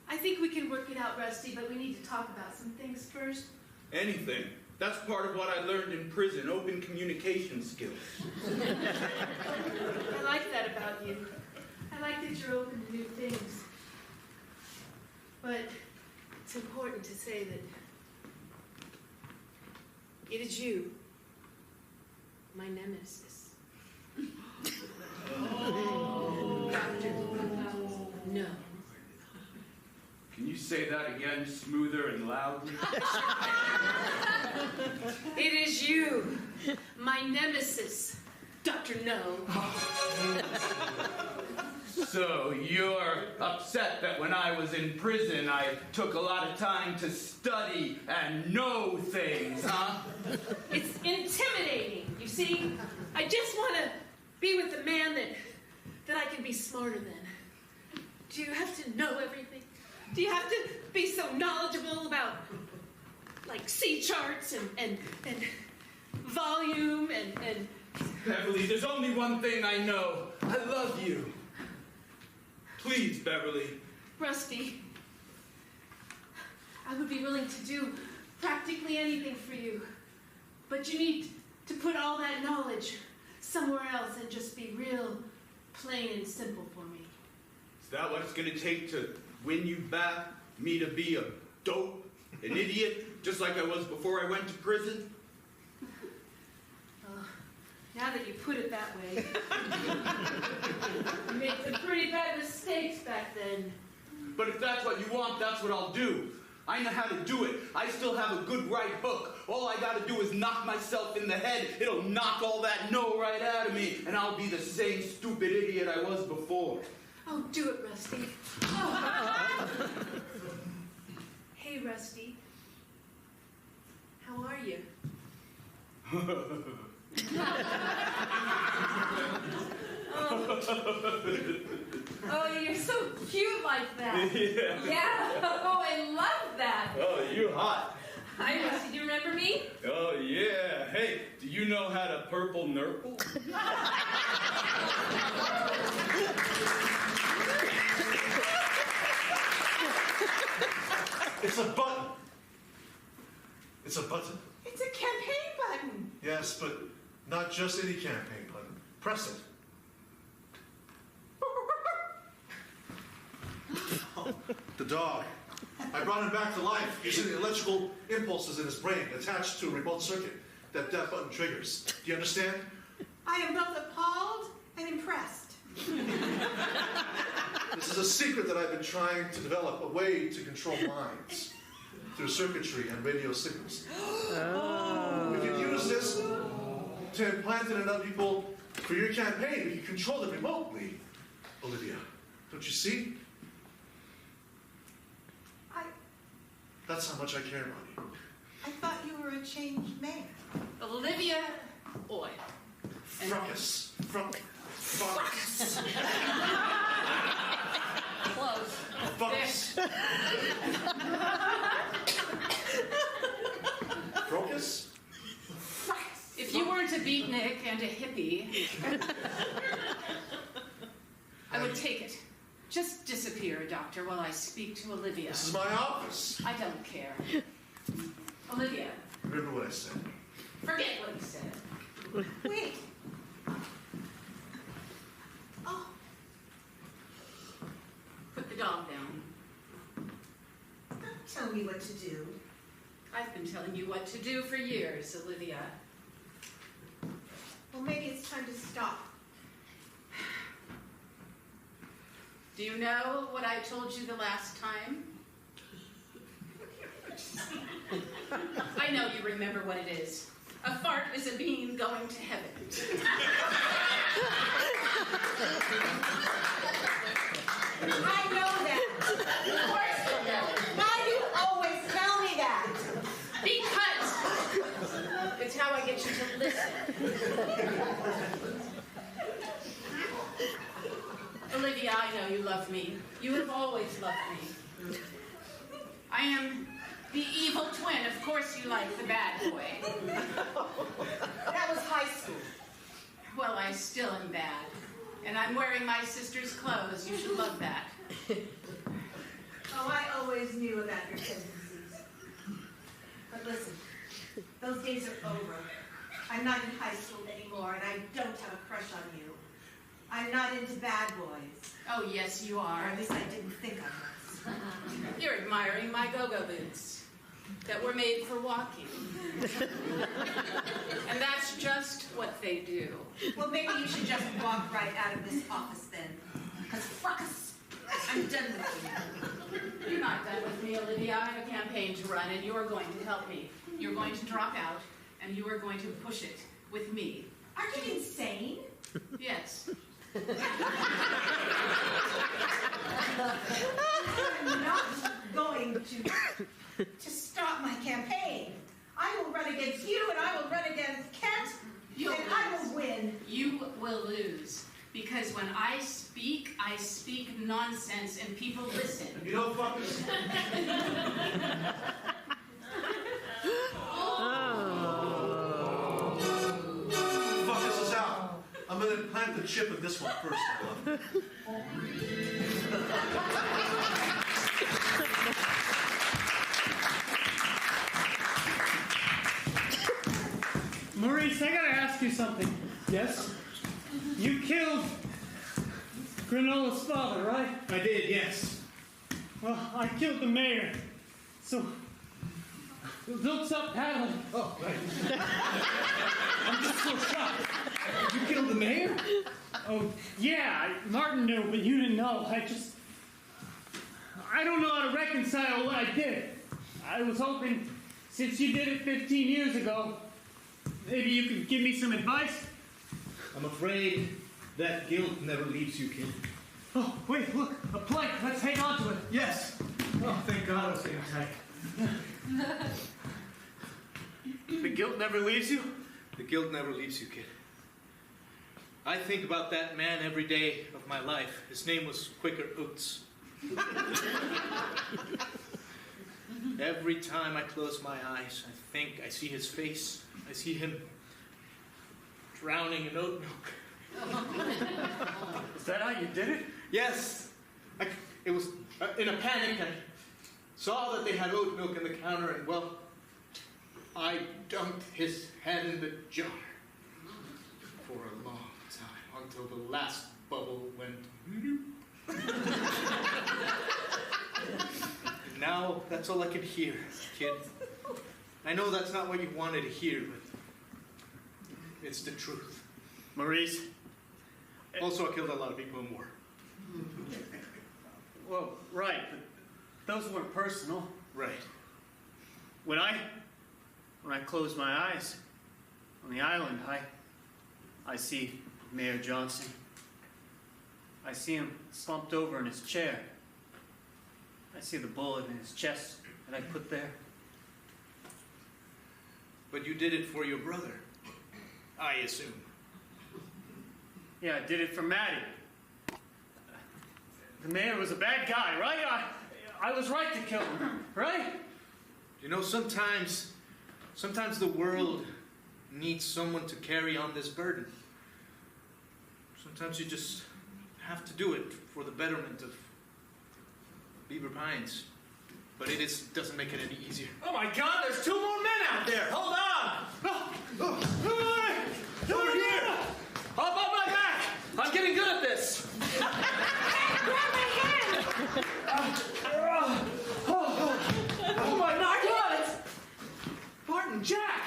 [SPEAKER 8] I think we can work it out, Rusty, but we need to talk about some things first.
[SPEAKER 9] Anything. That's part of what I learned in prison, open communication skills.
[SPEAKER 8] I like that about you. I like that you're open to new things. But it's important to say that it is you, my nemesis. Doctor, no.
[SPEAKER 9] Can you say that again, smoother and loudly?
[SPEAKER 8] It is you, my nemesis, Dr. No.
[SPEAKER 9] So you're upset that when I was in prison, I took a lot of time to study and know things, huh?
[SPEAKER 8] It's intimidating, you see? I just want to be with a man that I can be smarter than. Do you have to know everything? Do you have to be so knowledgeable about, like, sea charts and volume and...
[SPEAKER 9] Beverly, there's only one thing I know. I love you. Please, Beverly.
[SPEAKER 8] Rusty, I would be willing to do practically anything for you, but you need to put all that knowledge somewhere else and just be real plain and simple for me.
[SPEAKER 9] Is that what it's going to take to win you back? Me to be a dope, an idiot, just like I was before I went to prison?
[SPEAKER 8] Now that you put it that way, you made some pretty bad mistakes back then.
[SPEAKER 9] But if that's what you want, that's what I'll do. I know how to do it. I still have a good right hook. All I gotta do is knock myself in the head. It'll knock all that no right out of me, and I'll be the same stupid idiot I was before.
[SPEAKER 8] Oh, do it, Rusty. Oh. Hey, Rusty. How are you? Oh, you're so cute like that.
[SPEAKER 9] Yeah.
[SPEAKER 8] Oh, I love that.
[SPEAKER 9] Oh, you hot.
[SPEAKER 8] Hi, Rusty. Do you remember me?
[SPEAKER 9] Oh, yeah. Hey, do you know how to purple nurple?
[SPEAKER 2] It's a button. It's a button.
[SPEAKER 1] It's a campaign button.
[SPEAKER 2] Yes, but not just any campaign button. Press it. The dog. I brought him back to life using the electrical impulses in his brain attached to a remote circuit that button triggers. Do you understand?
[SPEAKER 1] I am both appalled and impressed.
[SPEAKER 2] This is a secret that I've been trying to develop, a way to control minds through circuitry and radio signals. We can use this to implant it in other people for your campaign. We can control them remotely, Olivia. Don't you see? That's how much I care about you.
[SPEAKER 1] I thought you were a changed man.
[SPEAKER 4] Olivia Oil.
[SPEAKER 2] Fracas. Fracas.
[SPEAKER 4] Close.
[SPEAKER 2] Fracas. Fracas?
[SPEAKER 4] If you weren't a beatnik and a hippie, I would take it. Just disappear, Doctor, while I speak to Olivia.
[SPEAKER 2] This is my office.
[SPEAKER 4] I don't care. Olivia.
[SPEAKER 2] Remember what I said.
[SPEAKER 4] Forget what he said.
[SPEAKER 1] Wait. Oh,
[SPEAKER 4] Put the dog down.
[SPEAKER 1] don't tell me what to do.
[SPEAKER 4] I've been telling you what to do for years, Olivia.
[SPEAKER 1] Well, maybe it's time to stop.
[SPEAKER 4] Do you know what I told you the last time? I know you remember what it is. A fart is a being going to heaven.
[SPEAKER 1] I know that. Of course you know. Why do you always tell me that?
[SPEAKER 4] Because it's how I get you to listen. Olivia, I know you love me. You have always loved me. I am the evil twin. Of course you like the bad boy.
[SPEAKER 1] That was high school.
[SPEAKER 4] Well, I still am bad. And I'm wearing my sister's clothes. You should love that.
[SPEAKER 1] Oh, I always knew about your tendencies. But listen, those days are over. I'm not in high school anymore, and I don't have a crush on you. I'm not into bad boys.
[SPEAKER 4] Oh, yes, you
[SPEAKER 1] Or
[SPEAKER 4] are.
[SPEAKER 1] at least I didn't think I was.
[SPEAKER 4] You're admiring my go-go boots that were made for walking. And that's just what they do.
[SPEAKER 1] Well, maybe you should just walk right out of this office then. Because fuck us. I'm done with you.
[SPEAKER 4] You're not done with me, Olivia. I have a campaign to run, and you're going to help me. You're going to drop out, and you are going to push it with me.
[SPEAKER 1] Are you insane?
[SPEAKER 4] Yes.
[SPEAKER 1] I'm not going to stop my campaign. I will run against you, and I will run against Kent,
[SPEAKER 4] You'll
[SPEAKER 1] and I will win.
[SPEAKER 4] You will lose. Because when I speak nonsense, and people listen.
[SPEAKER 2] You know, fuckers. Fuck this is out. I'm gonna plant the chip in this one first.
[SPEAKER 7] Maurice, I gotta ask you something. Yes? You killed Granola's father, right?
[SPEAKER 5] I did, yes.
[SPEAKER 7] Well, I killed the mayor. So, don't stop paddling.
[SPEAKER 5] Oh, right. I'm just so shocked. You killed the mayor?
[SPEAKER 7] Oh, yeah, Martin knew, but you didn't know. I don't know how to reconcile what I did. I was hoping, since you did it 15 years ago, maybe you could give me some advice.
[SPEAKER 5] I'm afraid that guilt never leaves you, kid.
[SPEAKER 7] Oh, wait, look, a plank. Let's hang on to it.
[SPEAKER 5] Yes. Oh, thank God I was getting tight.
[SPEAKER 7] The guilt never leaves you?
[SPEAKER 5] The guilt never leaves you, kid. I think about that man every day of my life. His name was Quaker Oats. Every time I close my eyes, I see his face. I see him drowning in oat milk.
[SPEAKER 7] Is that how you did it?
[SPEAKER 5] Yes. It was in a panic. I saw that they had oat milk in the counter, and well, I dumped his head in the jar for a long time until the last bubble went. And now that's all I can hear, kid. I know that's not what you wanted to hear, but it's the truth.
[SPEAKER 7] Maurice.
[SPEAKER 5] Also, I killed a lot of people in war.
[SPEAKER 7] Well, right, but those weren't personal.
[SPEAKER 5] Right.
[SPEAKER 7] When I close my eyes on the island, I see Mayor Johnson. I see him slumped over in his chair. I see the bullet in his chest that I put there.
[SPEAKER 5] But you did it for your brother, I assume.
[SPEAKER 7] Yeah, I did it for Maddie. The mayor was a bad guy, right? I was right to kill him, right?
[SPEAKER 5] You know, sometimes the world needs someone to carry on this burden. Sometimes you just have to do it for the betterment of Beaver Pines. But it doesn't make it any easier.
[SPEAKER 10] Oh my God, there's 2 more men out there. Hold on. Over here. Hop on my back. I'm getting good at this. Oh my God. Martin, Jack.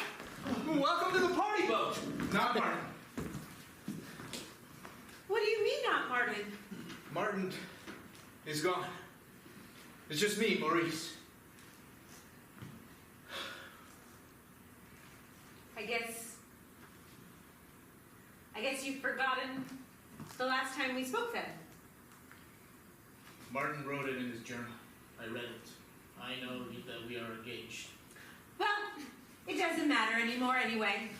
[SPEAKER 10] Welcome to the party boat.
[SPEAKER 5] Not Martin.
[SPEAKER 1] What do you mean not Martin?
[SPEAKER 5] Martin is gone. It's just me, Maurice.
[SPEAKER 1] I
[SPEAKER 3] I guess you've forgotten the last time we spoke then.
[SPEAKER 5] Martin wrote it in his journal. I read it. I know that we are engaged.
[SPEAKER 3] Well, it doesn't matter anymore anyway.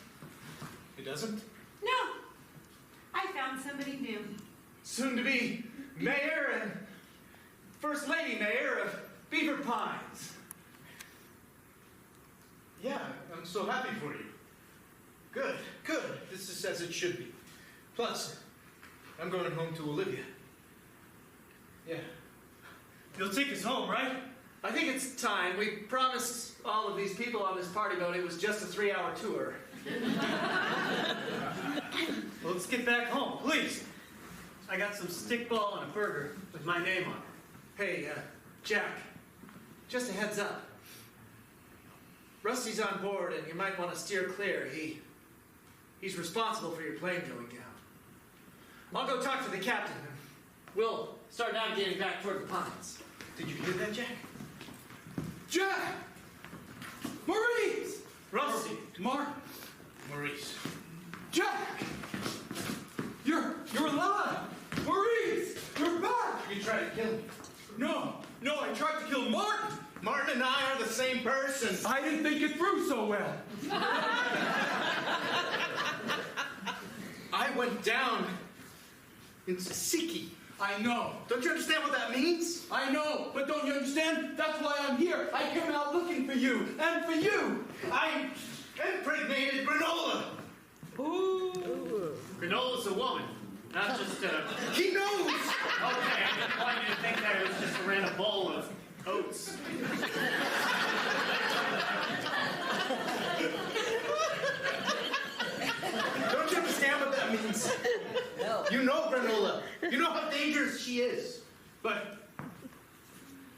[SPEAKER 5] It doesn't?
[SPEAKER 3] No. I found somebody new.
[SPEAKER 10] Soon to be mayor and first lady mayor of Beaver Pines.
[SPEAKER 5] Yeah, I'm so happy for you. Good, good. This is as it should be. Plus, I'm going home to Olivia. Yeah.
[SPEAKER 10] You'll take us home, right? I think it's time. We promised all of these people on this party boat it was just a 3-hour tour.
[SPEAKER 7] Well, let's get back home, please. I got some stickball and a burger with my name on it.
[SPEAKER 10] Hey, Jack, just a heads up. Rusty's on board, and you might want to steer clear. He's responsible for your plane going down. I'll go talk to the captain, and we'll start navigating back toward the pines.
[SPEAKER 5] Did you hear that, Jack?
[SPEAKER 9] Jack! Maurice!
[SPEAKER 10] Rusty!
[SPEAKER 9] Mark!
[SPEAKER 5] Maurice.
[SPEAKER 9] Jack! You're alive! Maurice! You're back!
[SPEAKER 5] You tried to kill me.
[SPEAKER 9] No, I tried to kill Martin!
[SPEAKER 5] Martin and I are the same person.
[SPEAKER 9] I didn't think it through so well.
[SPEAKER 10] I went down into Siki.
[SPEAKER 9] I know.
[SPEAKER 10] Don't you understand what that means?
[SPEAKER 9] I know, but don't you understand? That's why I'm here. I came out looking for you, and for you.
[SPEAKER 5] I impregnated Granola.
[SPEAKER 9] Ooh.
[SPEAKER 7] Granola's a woman, not just a...
[SPEAKER 10] He knows!
[SPEAKER 7] Okay, I didn't want you to think that it was just a random bowl of oats.
[SPEAKER 10] Don't you understand what that means?
[SPEAKER 6] No.
[SPEAKER 10] You know Granola. You know how dangerous she is.
[SPEAKER 9] But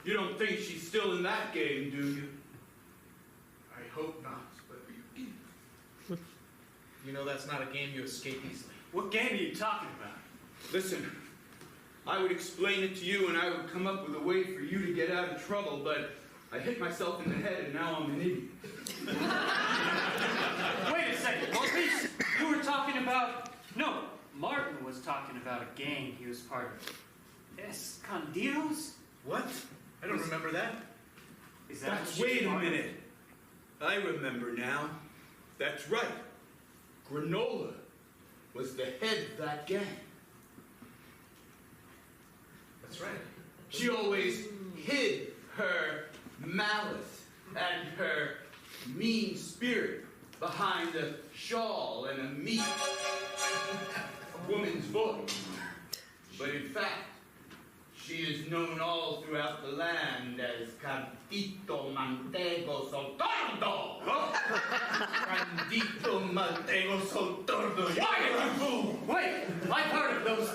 [SPEAKER 9] you don't think she's still in that game, do you?
[SPEAKER 5] I hope not, but you know that's not a game you escape easily.
[SPEAKER 7] What game are you talking about?
[SPEAKER 9] Listen, I would explain it to you and I would come up with a way for you to get out of trouble, but I hit myself in the head and now I'm an idiot.
[SPEAKER 7] Wait a second, Maurice. You were talking about... No, Martin was talking about a gang he was part of. Escondidos?
[SPEAKER 5] What? I don't remember that.
[SPEAKER 7] Is that what
[SPEAKER 9] Wait
[SPEAKER 7] you
[SPEAKER 9] a
[SPEAKER 7] are?
[SPEAKER 9] minute. I remember now. That's right. Granola was the head of that gang.
[SPEAKER 5] That's right.
[SPEAKER 9] She always hid her malice and her mean spirit behind a shawl and a meek woman's voice. But in fact, she is known all throughout the land as Candito Mantego Soltordo. Candito Mantego Soltordo.
[SPEAKER 7] Wait, I've heard of those.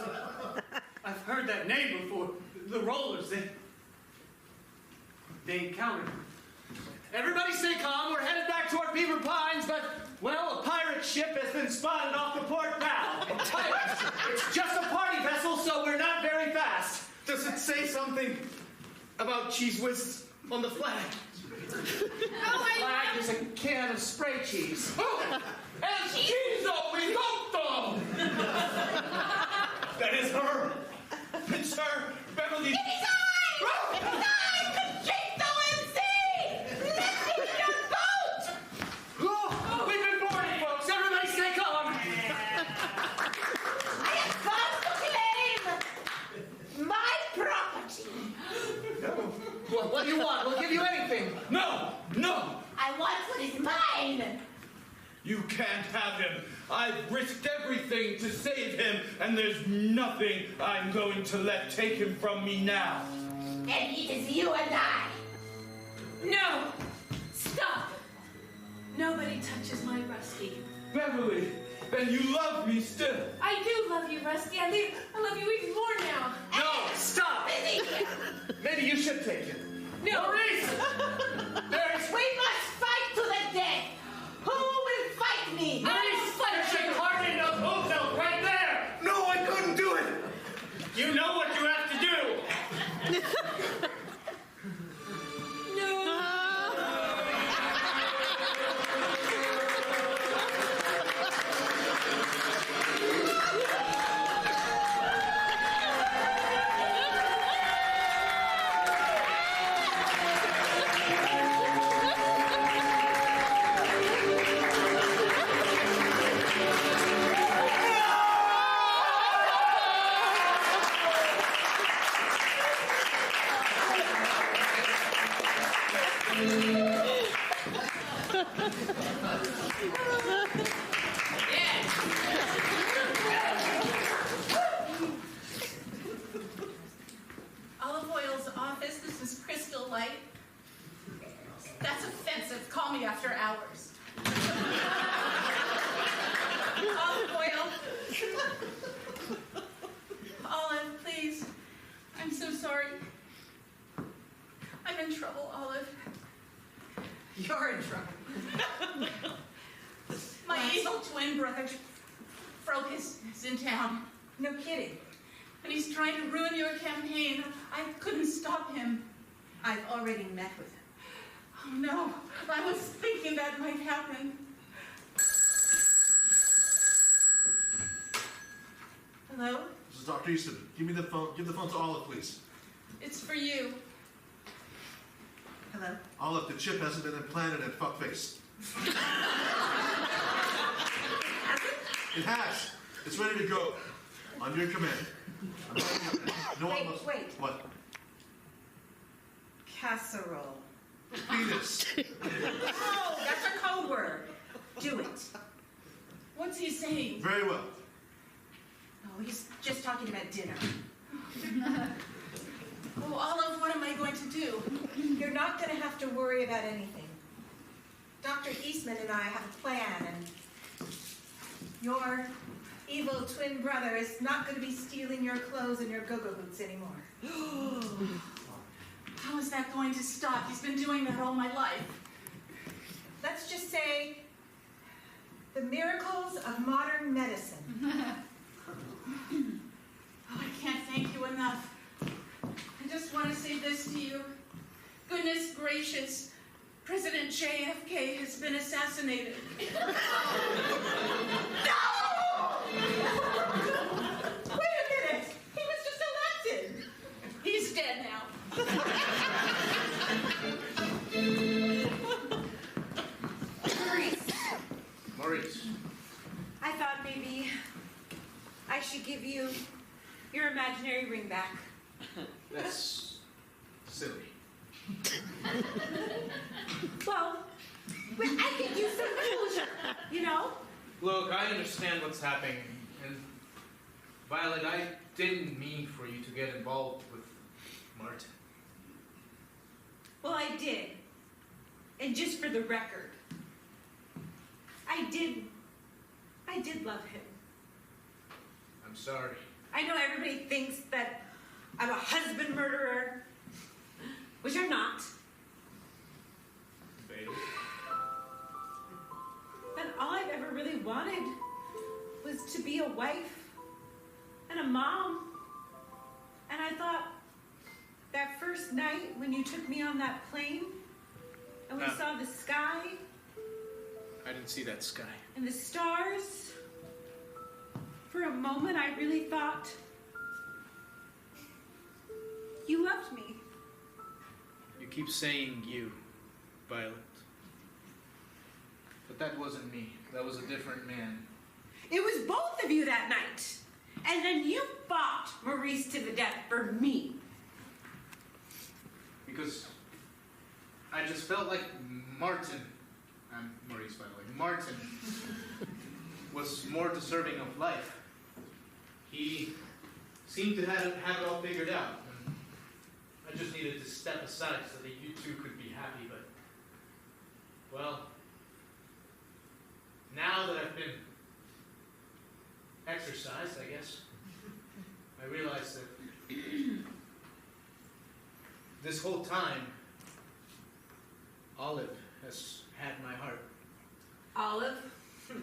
[SPEAKER 7] I've heard that name before. The rollers, they encountered.
[SPEAKER 10] Everybody stay calm. We're headed back toward Beaver Pines, but, well, a pirate ship has been spotted off the port bow. It's just a party vessel, so we're not very fast.
[SPEAKER 5] Does it say something about cheese whiz on the flag?
[SPEAKER 10] The flag is a can of spray cheese.
[SPEAKER 9] Oh, and Chizo Risotto!
[SPEAKER 5] That is her.
[SPEAKER 9] It's her, Beverly.
[SPEAKER 10] Oh, we've been boarded, folks. Everybody stay calm.
[SPEAKER 1] My property.
[SPEAKER 10] What do you want? We'll give you anything.
[SPEAKER 9] No!
[SPEAKER 1] I want what is mine.
[SPEAKER 9] You can't have him. I've risked everything to save him, and there's nothing I'm going to let take him from me now.
[SPEAKER 1] And it is you and I.
[SPEAKER 8] No! Stop! Nobody touches my Rusty.
[SPEAKER 9] Beverly, then you love me still.
[SPEAKER 8] I do love you, Rusty. I love you even more now.
[SPEAKER 10] No, stop. Maybe you should take it.
[SPEAKER 8] No!
[SPEAKER 10] Maurice!
[SPEAKER 1] We must fight to the death. Who will fight me?
[SPEAKER 10] Maurice!
[SPEAKER 8] fight
[SPEAKER 10] There's a heart in those hoof notes right there!
[SPEAKER 5] No, I couldn't do it.
[SPEAKER 7] You know what you have to do.
[SPEAKER 8] No!
[SPEAKER 4] Olive Oil's office, this is Crystal Light. That's offensive. Call me after hours. Olive Oil. Olive, please. I'm so sorry. I'm in trouble, Olive.
[SPEAKER 3] You're in trouble.
[SPEAKER 4] My evil twin brother, Focus, is in town.
[SPEAKER 3] No kidding.
[SPEAKER 4] And he's trying to ruin your campaign. I couldn't stop him.
[SPEAKER 3] I've already met with him.
[SPEAKER 4] Oh no, I was thinking that might happen. Hello?
[SPEAKER 2] This is Dr. Easton. Give me the phone. Give the phone to Olive, please.
[SPEAKER 4] It's for you.
[SPEAKER 3] Hello?
[SPEAKER 2] Olive, the chip hasn't been implanted in fuckface. It has. It's ready to go. On your command. No one must.
[SPEAKER 1] Wait.
[SPEAKER 2] What?
[SPEAKER 1] Casserole.
[SPEAKER 2] Penis.
[SPEAKER 3] Oh, that's a code word. Do it.
[SPEAKER 4] What's he saying?
[SPEAKER 2] Very well.
[SPEAKER 3] Oh, he's just talking about dinner.
[SPEAKER 4] Oh, Olive, what am I going to do?
[SPEAKER 1] You're not going to have to worry about anything. Dr. Eastman and I have a plan, and your evil twin brother is not going to be stealing your clothes and your go-go boots anymore.
[SPEAKER 4] How is that going to stop? He's been doing that all my life.
[SPEAKER 1] Let's just say the miracles of modern medicine.
[SPEAKER 4] Oh, I can't thank you enough. I just want to say this to you. Goodness gracious, President JFK has been assassinated.
[SPEAKER 1] No! Wait a minute! He was just elected!
[SPEAKER 4] He's dead now.
[SPEAKER 5] Maurice.
[SPEAKER 1] I thought maybe I should give you your imaginary ring back.
[SPEAKER 5] That's silly.
[SPEAKER 1] Well, I could use some closure, you know?
[SPEAKER 5] Look, I understand what's happening. And Violet, I didn't mean for you to get involved with Martin.
[SPEAKER 1] Well, I did. And just for the record, I did love him.
[SPEAKER 5] I'm sorry.
[SPEAKER 1] I know everybody thinks that I'm a husband murderer, which I'm not.
[SPEAKER 5] Baby.
[SPEAKER 1] But all I've ever really wanted was to be a wife and a mom. And I thought that first night when you took me on that plane and we saw the sky
[SPEAKER 5] I didn't see that sky.
[SPEAKER 1] and the stars, for a moment I really thought you loved me.
[SPEAKER 5] You keep saying you, Violet. But that wasn't me. That was a different man.
[SPEAKER 1] It was both of you that night. And then you fought Maurice to the death for me.
[SPEAKER 5] Because I just felt like Martin, I'm Maurice, by the way, Martin was more deserving of life. He seemed to have it all figured out. And I just needed to step aside so that you two could be happy, but, well, now that I've been exercised, I guess, I realize that this whole time, Olive has had my heart.
[SPEAKER 1] Olive?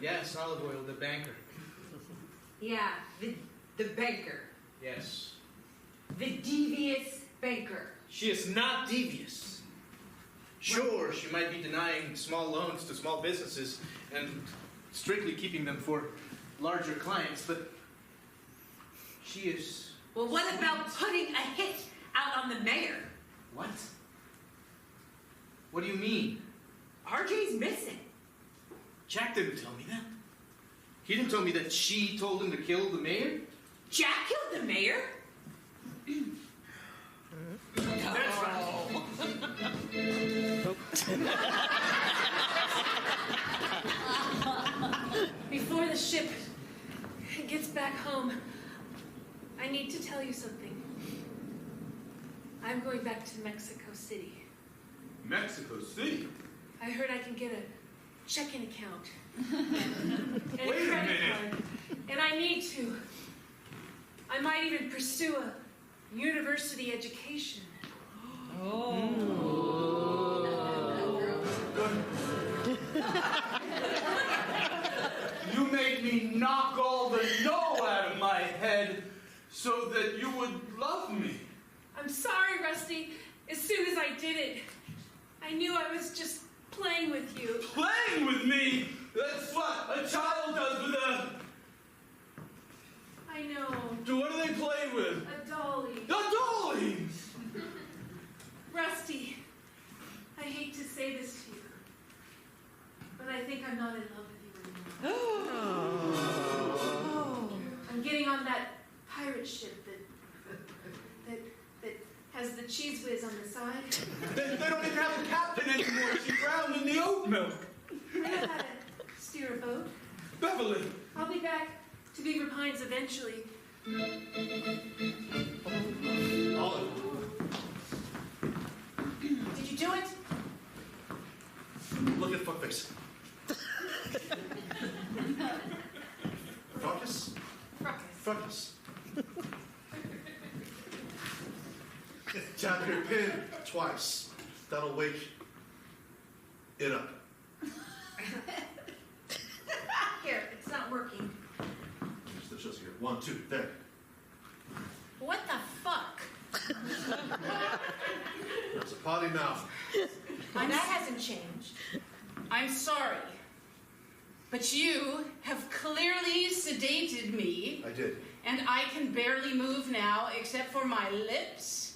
[SPEAKER 5] Yes, Olive Oil, the banker.
[SPEAKER 1] Yeah, the banker.
[SPEAKER 5] Yes.
[SPEAKER 1] The devious banker.
[SPEAKER 5] She is not devious. Sure, she might be denying small loans to small businesses and strictly keeping them for larger clients, but she is...
[SPEAKER 1] Well, what about putting a hit out on the mayor?
[SPEAKER 5] What? What do you mean?
[SPEAKER 1] RJ's missing.
[SPEAKER 5] Jack didn't tell me that. He didn't tell me that she told him to kill the mayor.
[SPEAKER 1] Jack killed the mayor?
[SPEAKER 7] That's right.
[SPEAKER 8] Before the ship gets back home, I need to tell you something. I'm going back to Mexico City.
[SPEAKER 9] Mexico City?
[SPEAKER 8] I heard I can get a checking account. And
[SPEAKER 9] Wait a
[SPEAKER 8] credit
[SPEAKER 9] minute.
[SPEAKER 8] card. And I need to. I might even pursue a university education.
[SPEAKER 9] You made me knock all the no out of my head so that you would love me.
[SPEAKER 8] I'm sorry, Rusty. As soon as I did it, I knew I was just playing with you.
[SPEAKER 9] Playing with me? That's what a child does with a...
[SPEAKER 8] I know.
[SPEAKER 9] What do they play with?
[SPEAKER 8] A dolly.
[SPEAKER 9] A dolly!
[SPEAKER 8] Rusty, I hate to say this to you, but I think I'm not in love with you anymore. I'm getting on that pirate ship that has the cheese whiz on the side.
[SPEAKER 9] They don't even have a captain anymore. She drowned in the oat milk.
[SPEAKER 8] I know how to steer a boat.
[SPEAKER 9] Beverly.
[SPEAKER 8] I'll be back to Beaver Pines eventually.
[SPEAKER 2] Olive.
[SPEAKER 3] Did you do it?
[SPEAKER 2] Look at fuckface. Fracas? Fracas. Tap your pin twice. That'll wake it up.
[SPEAKER 1] Here, it's not working.
[SPEAKER 2] Just here. 1, 2, there.
[SPEAKER 3] What the fuck?
[SPEAKER 2] That's a potty mouth.
[SPEAKER 1] And that hasn't changed.
[SPEAKER 4] I'm sorry, but you have clearly sedated me,
[SPEAKER 2] I did.
[SPEAKER 4] and I can barely move now except for my lips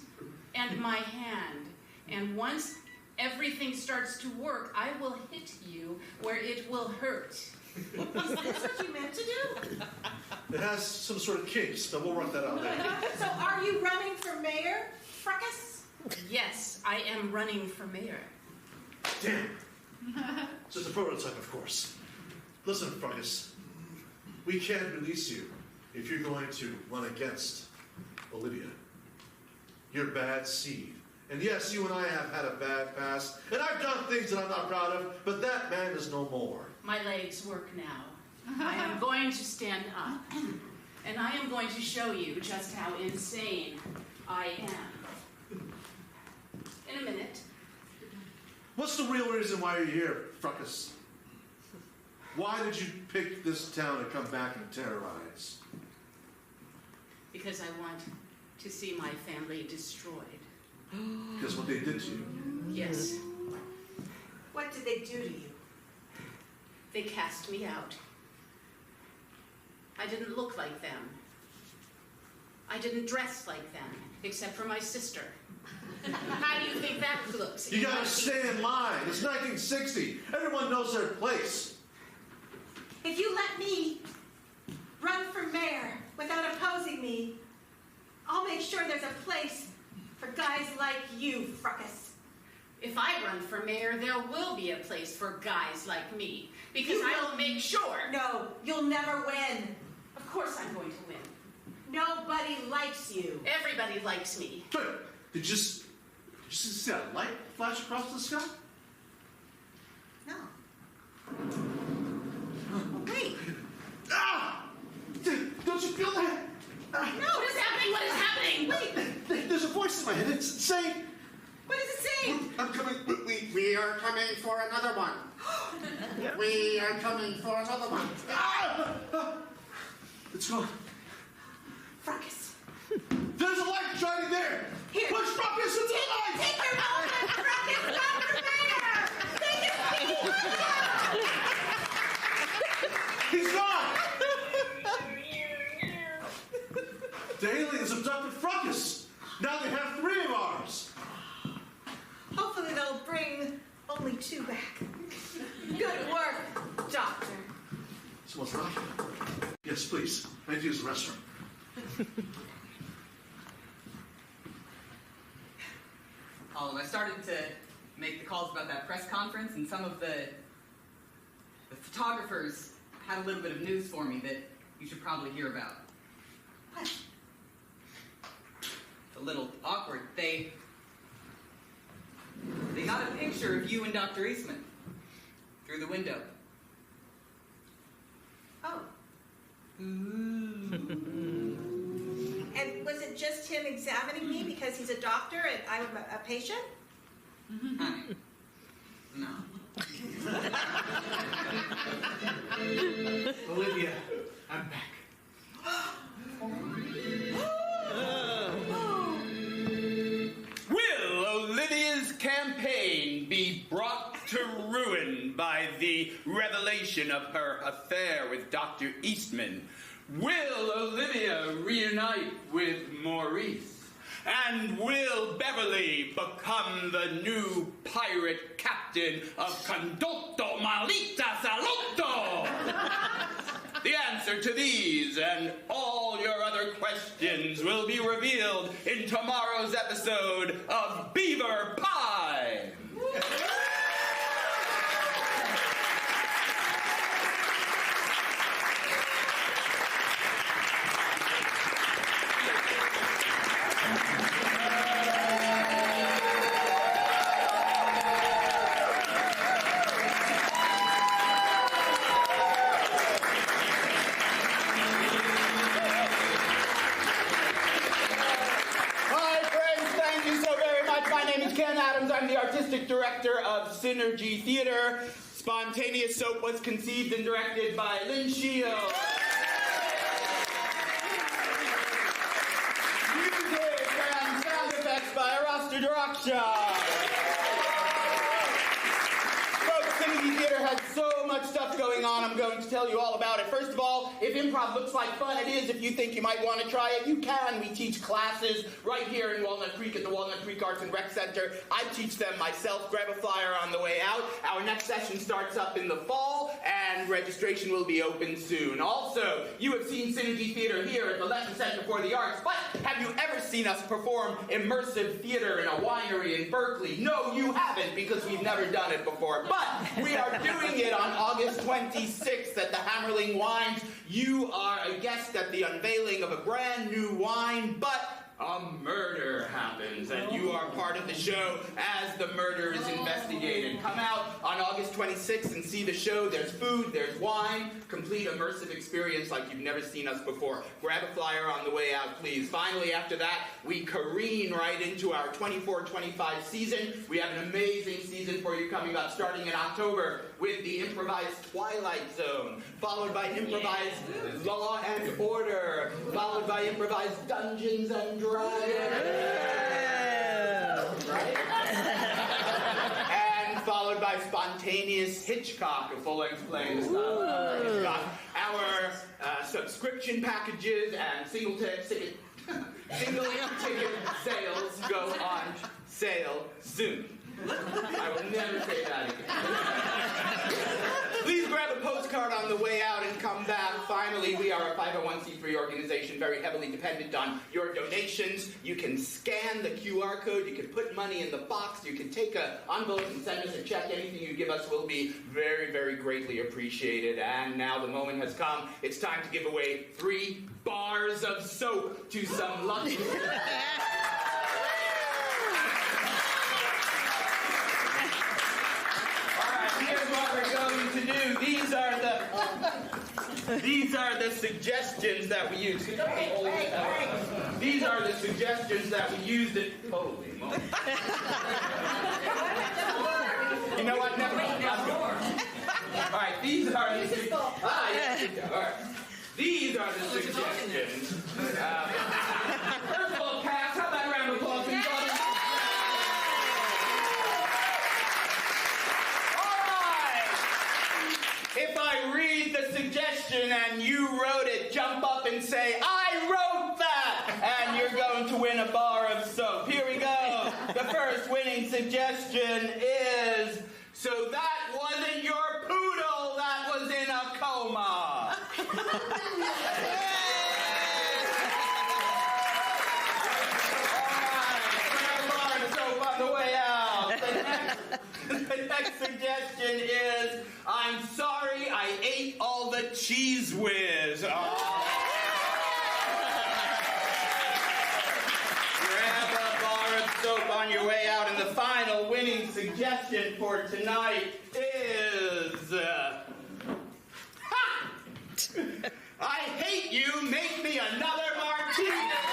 [SPEAKER 4] and my hand. And once everything starts to work, I will hit you where it will hurt.
[SPEAKER 1] Is this what you meant to do?
[SPEAKER 2] It has some sort of kinks, but we'll work that out later.
[SPEAKER 1] So are you running for mayor, Fracas?
[SPEAKER 4] Yes, I am running for mayor.
[SPEAKER 2] Damn. It's just a prototype, of course. Listen, Fracas. We can't release you if you're going to run against Olivia. You're bad seed. And yes, you and I have had a bad past, and I've done things that I'm not proud of, but that man is no more.
[SPEAKER 4] My legs work now. I am going to stand up, and I am going to show you just how insane I am. In a minute.
[SPEAKER 2] What's the real reason why you're here, Fracas? Why did you pick this town to come back and terrorize?
[SPEAKER 4] Because I want to see my family destroyed.
[SPEAKER 2] Because what they did to you.
[SPEAKER 4] Yes,
[SPEAKER 1] What did they do to you?
[SPEAKER 4] they cast me out. I didn't look like them. I didn't dress like them, except for my sister. How do you think that looks?
[SPEAKER 2] You gotta stay in line. It's 1960. Everyone knows their place.
[SPEAKER 1] If you let me run for mayor without opposing me, I'll make sure there's a place for guys like you, Fracas.
[SPEAKER 4] If I run for mayor, there will be a place for guys like me, because
[SPEAKER 1] You
[SPEAKER 4] I
[SPEAKER 1] will-
[SPEAKER 4] will make sure.
[SPEAKER 1] No, you'll never win.
[SPEAKER 4] Of course I'm going to win.
[SPEAKER 1] Nobody likes you.
[SPEAKER 4] Everybody likes me.
[SPEAKER 2] Wait, did you just see that light flash across the sky?
[SPEAKER 1] No. Wait.
[SPEAKER 2] Ah! Don't you feel that? Ah,
[SPEAKER 1] No.
[SPEAKER 4] What is happening? What is happening?
[SPEAKER 1] Wait.
[SPEAKER 2] there's a voice in my head. It's saying,
[SPEAKER 1] What does it say?
[SPEAKER 2] I'm coming.
[SPEAKER 11] We are coming for another one. We are coming for another one.
[SPEAKER 2] Ah! It's gone.
[SPEAKER 1] Fracas.
[SPEAKER 2] There's a light shining there.
[SPEAKER 1] Here.
[SPEAKER 2] Push Fracas into the light.
[SPEAKER 1] Take your moment, Fracas. Run for mayor. Take your speed.
[SPEAKER 2] He's gone. The aliens abducted Fracas. Now they have 3 of ours.
[SPEAKER 1] Hopefully they'll bring only 2 back. Good work, Doctor.
[SPEAKER 2] Someone's knocking. Yes, please. I need to use the restroom.
[SPEAKER 6] I started to make the calls about that press conference, and some of the photographers had a little bit of news for me that you should probably hear about. What? It's a little awkward. They got a picture of you and Dr. Eastman through the window.
[SPEAKER 1] Oh. And was it just him examining me because he's a doctor and I'm a patient?
[SPEAKER 6] Honey, no.
[SPEAKER 5] Olivia, I'm back.
[SPEAKER 9] Will Olivia's campaign be brought to ruin by the revelation of her affair with Dr. Eastman? Will Olivia reunite with Maurice? And will Beverly become the new pirate captain of Condotto Malita Saluto? The answer to these and all your other questions will be revealed in tomorrow's episode of Beaver Pines. I'm the artistic director of Synergy Theater. Spontaneous Soap was conceived and directed by Lynn Shields. Music and sound effects by Arasta Duraksha. Folks, Synergy Theater has so much stuff going on. I'm going to tell you all about it. First of all, if improv looks like fun, it is. If you think you might want to try it, you can. We teach classes right here in Walnut Creek at the Walnut Creek Arts and Rec Center. I teach them myself. Grab a flyer on the way out. Our next session starts up in the fall, and registration will be open soon. Also, you have seen Synergy Theater here at the Lesson Center for the Arts, but have you ever seen us perform immersive theater in a winery in Berkeley? No, you haven't, because we've never done it before. But we are doing it on August 26th at the Hammerling Wines. You are a guest at the unveiling of a brand new wine, but a murder happens, and you are part of the show as the murder is investigated. Come out on August 26th and see the show. There's food, there's wine, complete immersive experience like you've never seen us before. Grab a flyer on the way out, please. Finally, after that, we careen right into our 24-25 season. We have an amazing season for you coming up, starting in October with the Improvised Twilight Zone, followed by Improvised Law and Order, followed by Improvised Dungeons and Dragons. Right? And followed by Spontaneous Hitchcock, a full-length play in the style of Hitchcock. Our subscription packages and single ticket sales go on sale soon. I will never say that again. Please grab a postcard on the way out and come back. Finally, we are a 501c3 organization, very heavily dependent on your donations. You can scan the QR code, you can put money in the box, you can take an envelope and send us a check. Anything you give us will be very, very greatly appreciated. And now the moment has come. It's time to give away 3 bars of soap to some lucky... Here's what we're going to do. These are the suggestions that we use. These are the suggestions that we used at... Holy moly. You know what? Never mind. All right, these are the suggestions. All right. These are the suggestions. First of all, Cass, how about a round of applause? If I read the suggestion and you wrote it, jump up and say, I wrote that! And you're going to win a bar of soap. Here we go. The first winning suggestion is, so that wasn't your poodle, that was in a coma. All right, grab a bar of soap on the way out. The next suggestion is, I'm sorry I ate all the cheese whiz. Oh. Grab a bar of soap on your way out, and the final winning suggestion for tonight is... I hate you, make me another martini!